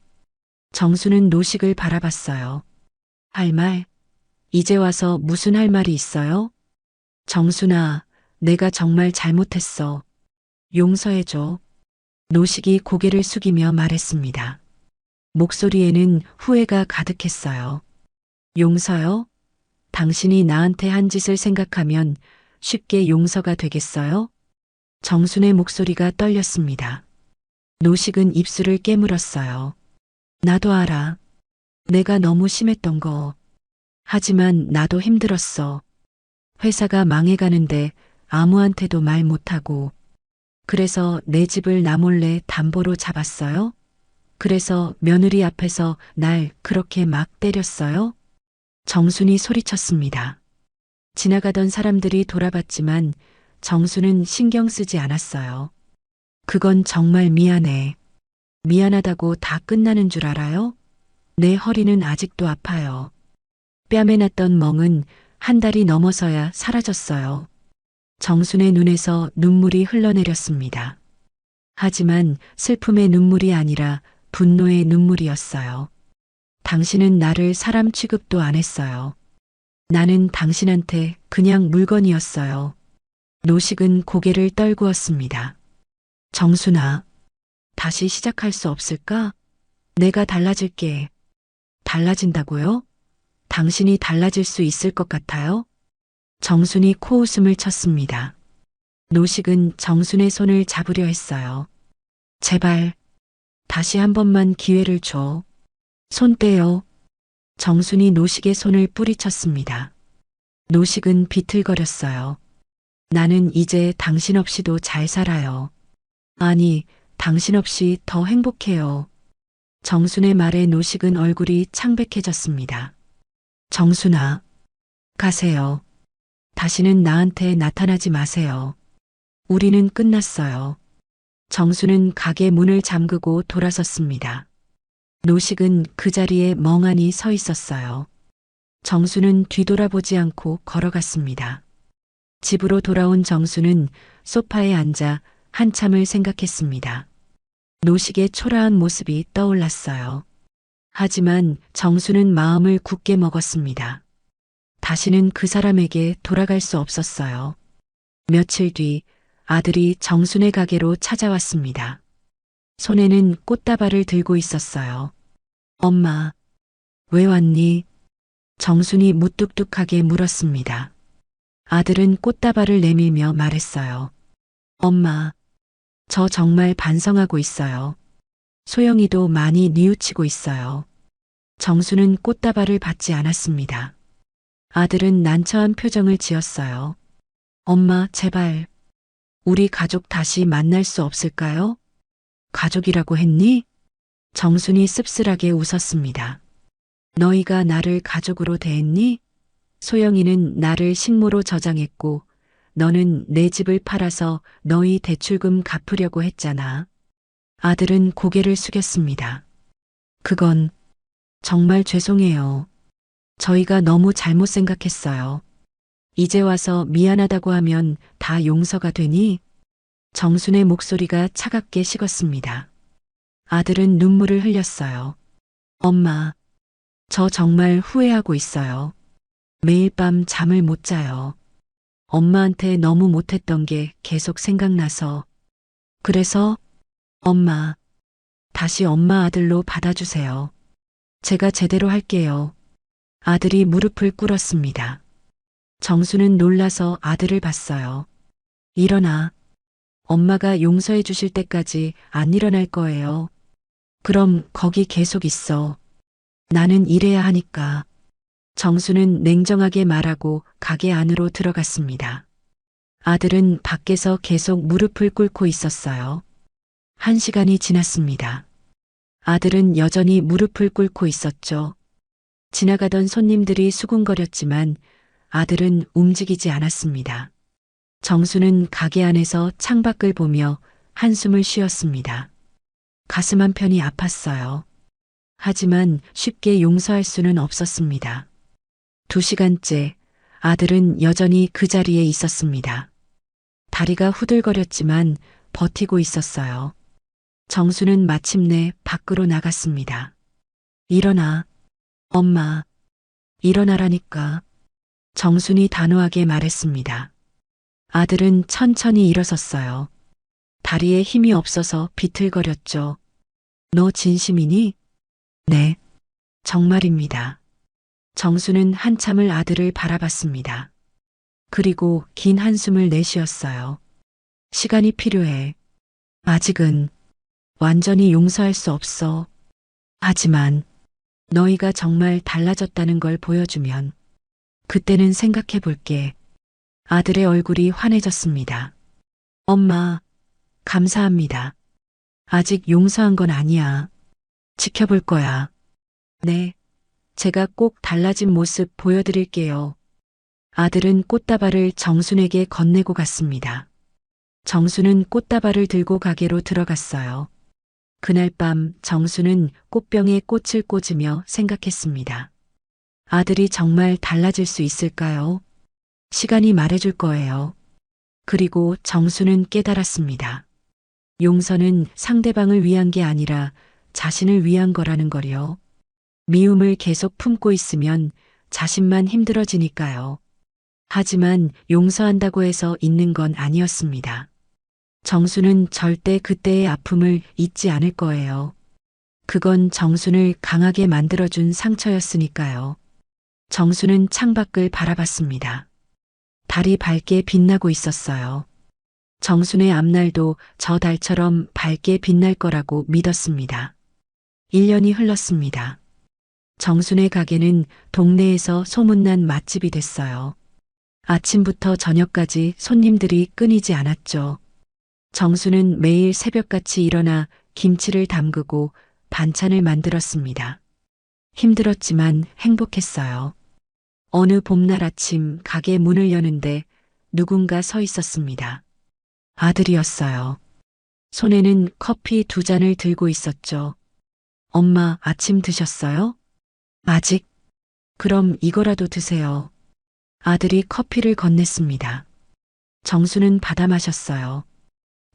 Speaker 3: 정수는 노식을 바라봤어요. 할 말? 이제 와서 무슨 할 말이 있어요? 정순아, 내가 정말 잘못했어. 용서해줘. 노식이 고개를 숙이며 말했습니다. 목소리에는 후회가 가득했어요. 용서요? 당신이 나한테 한 짓을 생각하면 쉽게 용서가 되겠어요? 정순의 목소리가 떨렸습니다. 노식은 입술을 깨물었어요. 나도 알아. 내가 너무 심했던 거. 하지만 나도 힘들었어. 회사가 망해가는데 아무한테도 말 못하고. 그래서 내 집을 나 몰래 담보로 잡았어요? 그래서 며느리 앞에서 날 그렇게 막 때렸어요? 정순이 소리쳤습니다. 지나가던 사람들이 돌아봤지만 정수는 신경 쓰지 않았어요. 그건 정말 미안해. 미안하다고 다 끝나는 줄 알아요? 내 허리는 아직도 아파요. 뺨에 났던 멍은 한 달이 넘어서야 사라졌어요. 정순의 눈에서 눈물이 흘러내렸습니다. 하지만 슬픔의 눈물이 아니라 분노의 눈물이었어요. 당신은 나를 사람 취급도 안 했어요. 나는 당신한테 그냥 물건이었어요. 노식은 고개를 떨구었습니다. 정순아, 다시 시작할 수 없을까? 내가 달라질게. 달라진다고요? 당신이 달라질 수 있을 것 같아요? 정순이 코웃음을 쳤습니다. 노식은 정순의 손을 잡으려 했어요. 제발, 다시 한 번만 기회를 줘. 손 떼요. 정순이 노식의 손을 뿌리쳤습니다. 노식은 비틀거렸어요. 나는 이제 당신 없이도 잘 살아요. 아니, 당신 없이 더 행복해요. 정순의 말에 노식은 얼굴이 창백해졌습니다. 정순아, 가세요. 다시는 나한테 나타나지 마세요. 우리는 끝났어요. 정순은 가게 문을 잠그고 돌아섰습니다. 노식은 그 자리에 멍하니 서 있었어요. 정수는 뒤돌아보지 않고 걸어갔습니다. 집으로 돌아온 정수는 소파에 앉아 한참을 생각했습니다. 노식의 초라한 모습이 떠올랐어요. 하지만 정수는 마음을 굳게 먹었습니다. 다시는 그 사람에게 돌아갈 수 없었어요. 며칠 뒤 아들이 정순의 가게로 찾아왔습니다. 손에는 꽃다발을 들고 있었어요. 엄마, 왜 왔니? 정순이 무뚝뚝하게 물었습니다. 아들은 꽃다발을 내밀며 말했어요. 엄마, 저 정말 반성하고 있어요. 소영이도 많이 뉘우치고 있어요. 정수는 꽃다발을 받지 않았습니다. 아들은 난처한 표정을 지었어요. 엄마, 제발. 우리 가족 다시 만날 수 없을까요? 가족이라고 했니? 정순이 씁쓸하게 웃었습니다. 너희가 나를 가족으로 대했니? 소영이는 나를 식모로 저장했고 너는 내 집을 팔아서 너희 대출금 갚으려고 했잖아. 아들은 고개를 숙였습니다. 그건 정말 죄송해요. 저희가 너무 잘못 생각했어요. 이제 와서 미안하다고 하면 다 용서가 되니? 정순의 목소리가 차갑게 식었습니다. 아들은 눈물을 흘렸어요. 엄마, 저 정말 후회하고 있어요. 매일 밤 잠을 못 자요. 엄마한테 너무 못했던 게 계속 생각나서. 그래서 엄마, 다시 엄마 아들로 받아주세요. 제가 제대로 할게요. 아들이 무릎을 꿇었습니다. 정수는 놀라서 아들을 봤어요. 일어나. 엄마가 용서해 주실 때까지 안 일어날 거예요. 그럼 거기 계속 있어. 나는 일해야 하니까. 정수는 냉정하게 말하고 가게 안으로 들어갔습니다. 아들은 밖에서 계속 무릎을 꿇고 있었어요. 1시간이 지났습니다. 아들은 여전히 무릎을 꿇고 있었죠. 지나가던 손님들이 수군거렸지만 아들은 움직이지 않았습니다. 정수는 가게 안에서 창밖을 보며 한숨을 쉬었습니다. 가슴 한편이 아팠어요. 하지만 쉽게 용서할 수는 없었습니다. 2시간째 아들은 여전히 그 자리에 있었습니다. 다리가 후들거렸지만 버티고 있었어요. 정수는 마침내 밖으로 나갔습니다. 일어나. 엄마, 일어나라니까. 정순이 단호하게 말했습니다. 아들은 천천히 일어섰어요. 다리에 힘이 없어서 비틀거렸죠. 너 진심이니? 네, 정말입니다. 정수는 한참을 아들을 바라봤습니다. 그리고 긴 한숨을 내쉬었어요. 시간이 필요해. 아직은 완전히 용서할 수 없어. 하지만 너희가 정말 달라졌다는 걸 보여주면 그때는 생각해 볼게. 아들의 얼굴이 환해졌습니다. 엄마, 감사합니다. 아직 용서한 건 아니야. 지켜볼 거야. 네, 제가 꼭 달라진 모습 보여드릴게요. 아들은 꽃다발을 정순에게 건네고 갔습니다. 정순은 꽃다발을 들고 가게로 들어갔어요. 그날 밤 정수는 꽃병에 꽃을 꽂으며 생각했습니다. 아들이 정말 달라질 수 있을까요? 시간이 말해줄 거예요. 그리고 정수는 깨달았습니다. 용서는 상대방을 위한 게 아니라 자신을 위한 거라는 거요. 미움을 계속 품고 있으면 자신만 힘들어지니까요. 하지만 용서한다고 해서 있는 건 아니었습니다. 정수는 절대 그때의 아픔을 잊지 않을 거예요. 그건 정순을 강하게 만들어준 상처였으니까요. 정수는 창밖을 바라봤습니다. 달이 밝게 빛나고 있었어요. 정순의 앞날도 저 달처럼 밝게 빛날 거라고 믿었습니다. 1년이 흘렀습니다. 정순의 가게는 동네에서 소문난 맛집이 됐어요. 아침부터 저녁까지 손님들이 끊이지 않았죠. 정수는 매일 새벽같이 일어나 김치를 담그고 반찬을 만들었습니다. 힘들었지만 행복했어요. 어느 봄날 아침 가게 문을 여는데 누군가 서 있었습니다. 아들이었어요. 손에는 커피 2잔을 들고 있었죠. 엄마, 아침 드셨어요? 아직? 그럼 이거라도 드세요. 아들이 커피를 건넸습니다. 정수는 받아 마셨어요.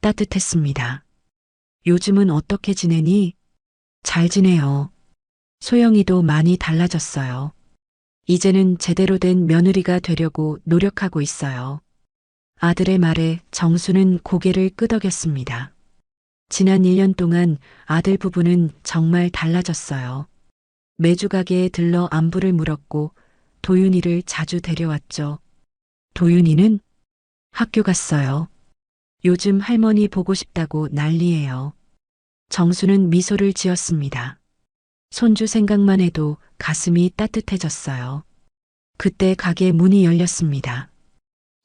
Speaker 3: 따뜻했습니다. 요즘은 어떻게 지내니? 잘 지내요. 소영이도 많이 달라졌어요. 이제는 제대로 된 며느리가 되려고 노력하고 있어요. 아들의 말에 정수는 고개를 끄덕였습니다. 지난 1년 동안 아들 부부는 정말 달라졌어요. 매주 가게에 들러 안부를 물었고 도윤이를 자주 데려왔죠. 도윤이는 학교 갔어요. 요즘 할머니 보고 싶다고 난리예요. 정수는 미소를 지었습니다. 손주 생각만 해도 가슴이 따뜻해졌어요. 그때 가게 문이 열렸습니다.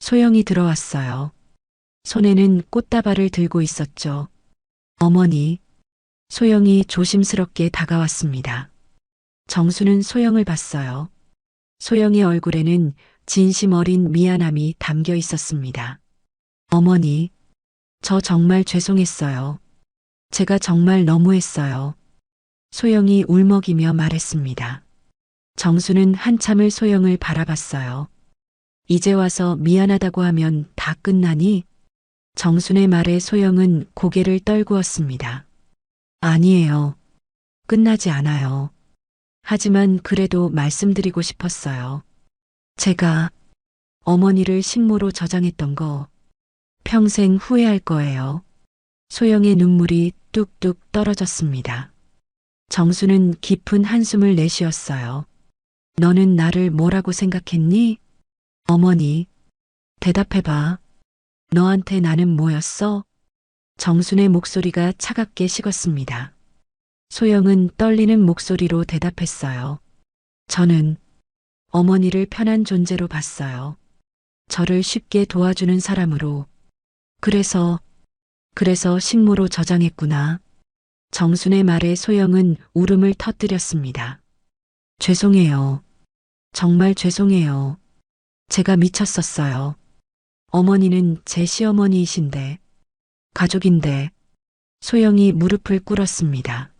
Speaker 3: 소영이 들어왔어요. 손에는 꽃다발을 들고 있었죠. 어머니, 소영이 조심스럽게 다가왔습니다. 정수는 소영을 봤어요. 소영의 얼굴에는 진심 어린 미안함이 담겨 있었습니다. 어머니, 저 정말 죄송했어요. 제가 정말 너무했어요. 소영이 울먹이며 말했습니다. 정수는 한참을 소영을 바라봤어요. 이제 와서 미안하다고 하면 다 끝나니? 정순의 말에 소영은 고개를 떨구었습니다. 아니에요. 끝나지 않아요. 하지만 그래도 말씀드리고 싶었어요. 제가 어머니를 식모로 저장했던 거 평생 후회할 거예요. 소영의 눈물이 뚝뚝 떨어졌습니다. 정수는 깊은 한숨을 내쉬었어요. 너는 나를 뭐라고 생각했니? 어머니, 대답해봐. 너한테 나는 뭐였어? 정순의 목소리가 차갑게 식었습니다. 소영은 떨리는 목소리로 대답했어요. 저는 어머니를 편한 존재로 봤어요. 저를 쉽게 도와주는 사람으로. 그래서 식모로 저장했구나. 정순의 말에 소영은 울음을 터뜨렸습니다. 죄송해요. 정말 죄송해요. 제가 미쳤었어요. 어머니는 제 시어머니이신데, 가족인데. 소영이 무릎을 꿇었습니다.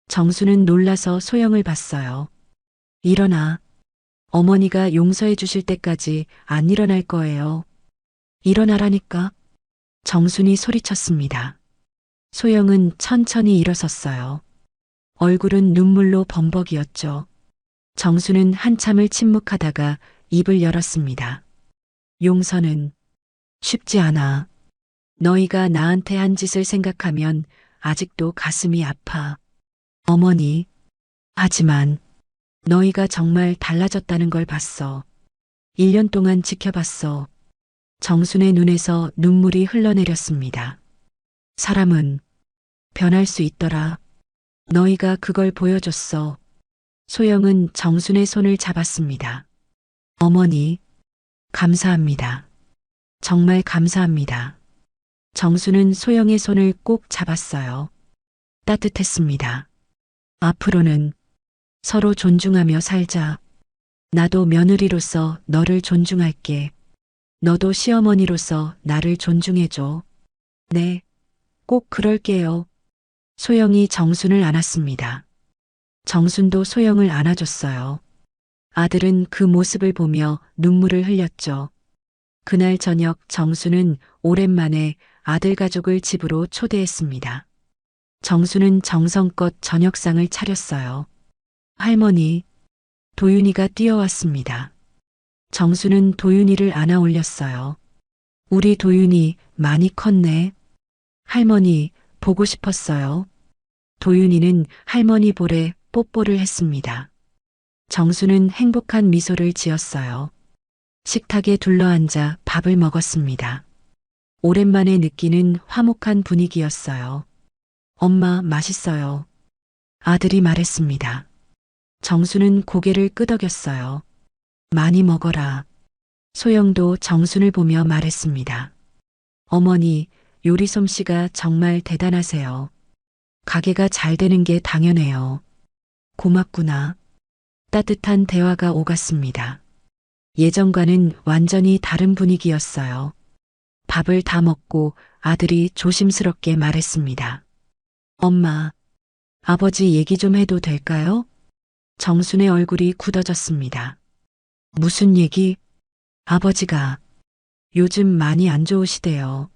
Speaker 3: 정수는 놀라서 소영을 봤어요. 일어나. 어머니가 용서해 주실 때까지 안 일어날 거예요. 일어나라니까. 정순이 소리쳤습니다. 소영은 천천히 일어섰어요. 얼굴은 눈물로 범벅이었죠. 정수는 한참을 침묵하다가 입을 열었습니다. 용서는 쉽지 않아. 너희가 나한테 한 짓을 생각하면 아직도 가슴이 아파. 어머니, 하지만 너희가 정말 달라졌다는 걸 봤어. 1년 동안 지켜봤어. 정순의 눈에서 눈물이 흘러내렸습니다. 사람은 변할 수 있더라. 너희가 그걸 보여줬어. 소영은 정순의 손을 잡았습니다. 어머니, 감사합니다. 정말 감사합니다. 정수는 소영의 손을 꼭 잡았어요. 따뜻했습니다. 앞으로는 서로 존중하며 살자. 나도 며느리로서 너를 존중할게. 너도 시어머니로서 나를 존중해줘. 네, 꼭 그럴게요. 소영이 정순을 안았습니다. 정순도 소영을 안아줬어요. 아들은 그 모습을 보며 눈물을 흘렸죠. 그날 저녁 정수는 오랜만에 아들 가족을 집으로 초대했습니다. 정수는 정성껏 저녁상을 차렸어요. 할머니, 도윤이가 뛰어왔습니다. 정수는 도윤이를 안아 올렸어요. 우리 도윤이 많이 컸네. 할머니, 보고 싶었어요. 도윤이는 할머니 볼에 뽀뽀를 했습니다. 정수는 행복한 미소를 지었어요. 식탁에 둘러앉아 밥을 먹었습니다. 오랜만에 느끼는 화목한 분위기였어요. 엄마, 맛있어요. 아들이 말했습니다. 정수는 고개를 끄덕였어요. 많이 먹어라. 소영도 정순을 보며 말했습니다. 어머니, 요리 솜씨가 정말 대단하세요. 가게가 잘 되는 게 당연해요. 고맙구나. 따뜻한 대화가 오갔습니다. 예전과는 완전히 다른 분위기였어요. 밥을 다 먹고 아들이 조심스럽게 말했습니다. 엄마, 아버지 얘기 좀 해도 될까요? 정순의 얼굴이 굳어졌습니다. 무슨 얘기? 아버지가 요즘 많이 안 좋으시대요.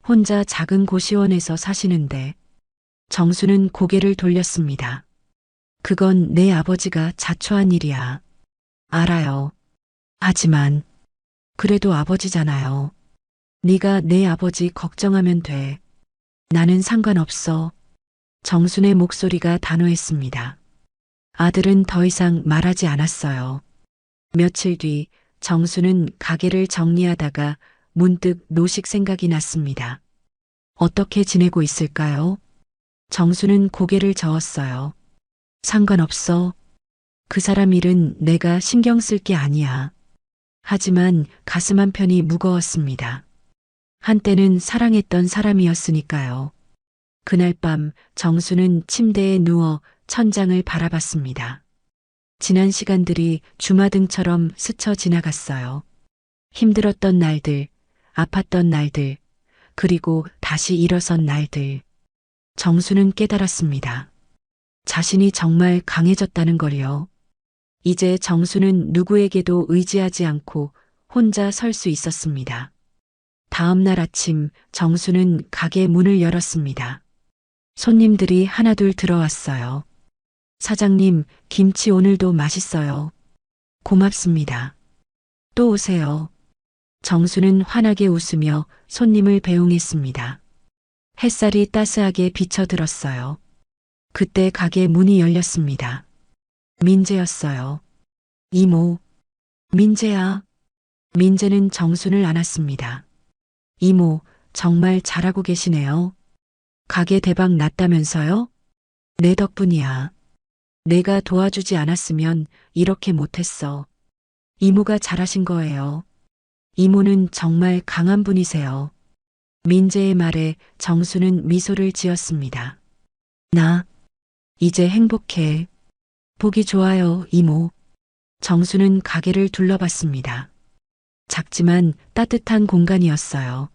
Speaker 3: 혼자 작은 고시원에서 사시는데. 정수는 고개를 돌렸습니다. 그건 내 아버지가 자초한 일이야. 알아요. 하지만 그래도 아버지잖아요. 네가 내 아버지 걱정하면 돼. 나는 상관없어. 정순의 목소리가 단호했습니다. 아들은 더 이상 말하지 않았어요. 며칠 뒤 정수는 가게를 정리하다가 문득 노식 생각이 났습니다. 어떻게 지내고 있을까요? 정수는 고개를 저었어요. 상관없어. 그 사람 일은 내가 신경 쓸 게 아니야. 하지만 가슴 한편이 무거웠습니다. 한때는 사랑했던 사람이었으니까요. 그날 밤 정수는 침대에 누워 천장을 바라봤습니다. 지난 시간들이 주마등처럼 스쳐 지나갔어요. 힘들었던 날들, 아팠던 날들, 그리고 다시 일어선 날들. 정수는 깨달았습니다. 자신이 정말 강해졌다는 걸요. 이제 정수는 누구에게도 의지하지 않고 혼자 설 수 있었습니다. 다음 날 아침 정수는 가게 문을 열었습니다. 손님들이 하나둘 들어왔어요. 사장님, 김치 오늘도 맛있어요. 고맙습니다. 또 오세요. 정수는 환하게 웃으며 손님을 배웅했습니다. 햇살이 따스하게 비쳐들었어요. 그때 가게 문이 열렸습니다. 민재였어요. 이모. 민재야. 민재는 정순을 안았습니다. 이모, 정말 잘하고 계시네요. 가게 대박 났다면서요? 내 덕분이야. 내가 도와주지 않았으면 이렇게 못했어. 이모가 잘하신 거예요. 이모는 정말 강한 분이세요. 민재의 말에 정수는 미소를 지었습니다. 나 이제 행복해. 보기 좋아요, 이모. 정수는 가게를 둘러봤습니다. 작지만 따뜻한 공간이었어요.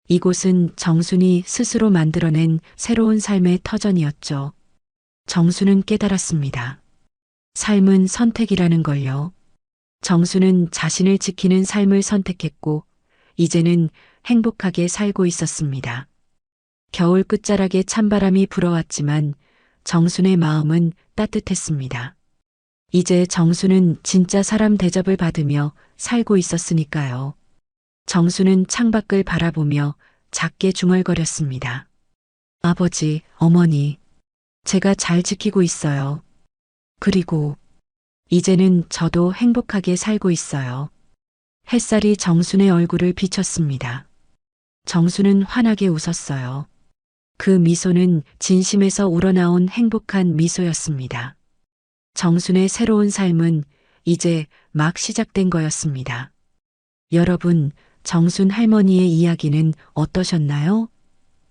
Speaker 3: 이곳은 정순이 스스로 만들어낸 새로운 삶의 터전이었죠. 정수는 깨달았습니다. 삶은 선택이라는 걸요. 정수는 자신을 지키는 삶을 선택했고, 이제는 행복하게 살고 있었습니다. 겨울 끝자락에 찬바람이 불어왔지만 정순의 마음은 따뜻했습니다. 이제 정수는 진짜 사람 대접을 받으며 살고 있었으니까요. 정수는 창밖을 바라보며 작게 중얼거렸습니다. 아버지, 어머니, 제가 잘 지키고 있어요. 그리고 이제는 저도 행복하게 살고 있어요. 햇살이 정순의 얼굴을 비췄습니다. 정수는 환하게 웃었어요. 그 미소는 진심에서 우러나온 행복한 미소였습니다. 정순의 새로운 삶은 이제 막 시작된 거였습니다. 여러분, 정순 할머니의 이야기는 어떠셨나요?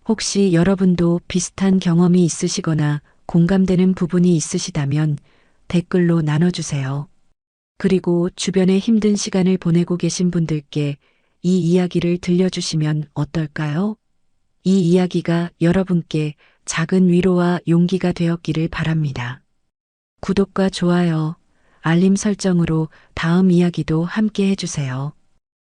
Speaker 3: 혹시 여러분도 비슷한 경험이 있으시거나 공감되는 부분이 있으시다면 댓글로 나눠주세요. 그리고 주변에 힘든 시간을 보내고 계신 분들께 이 이야기를 들려주시면 어떨까요? 이 이야기가 여러분께 작은 위로와 용기가 되었기를 바랍니다. 구독과 좋아요, 알림 설정으로 다음 이야기도 함께 해주세요.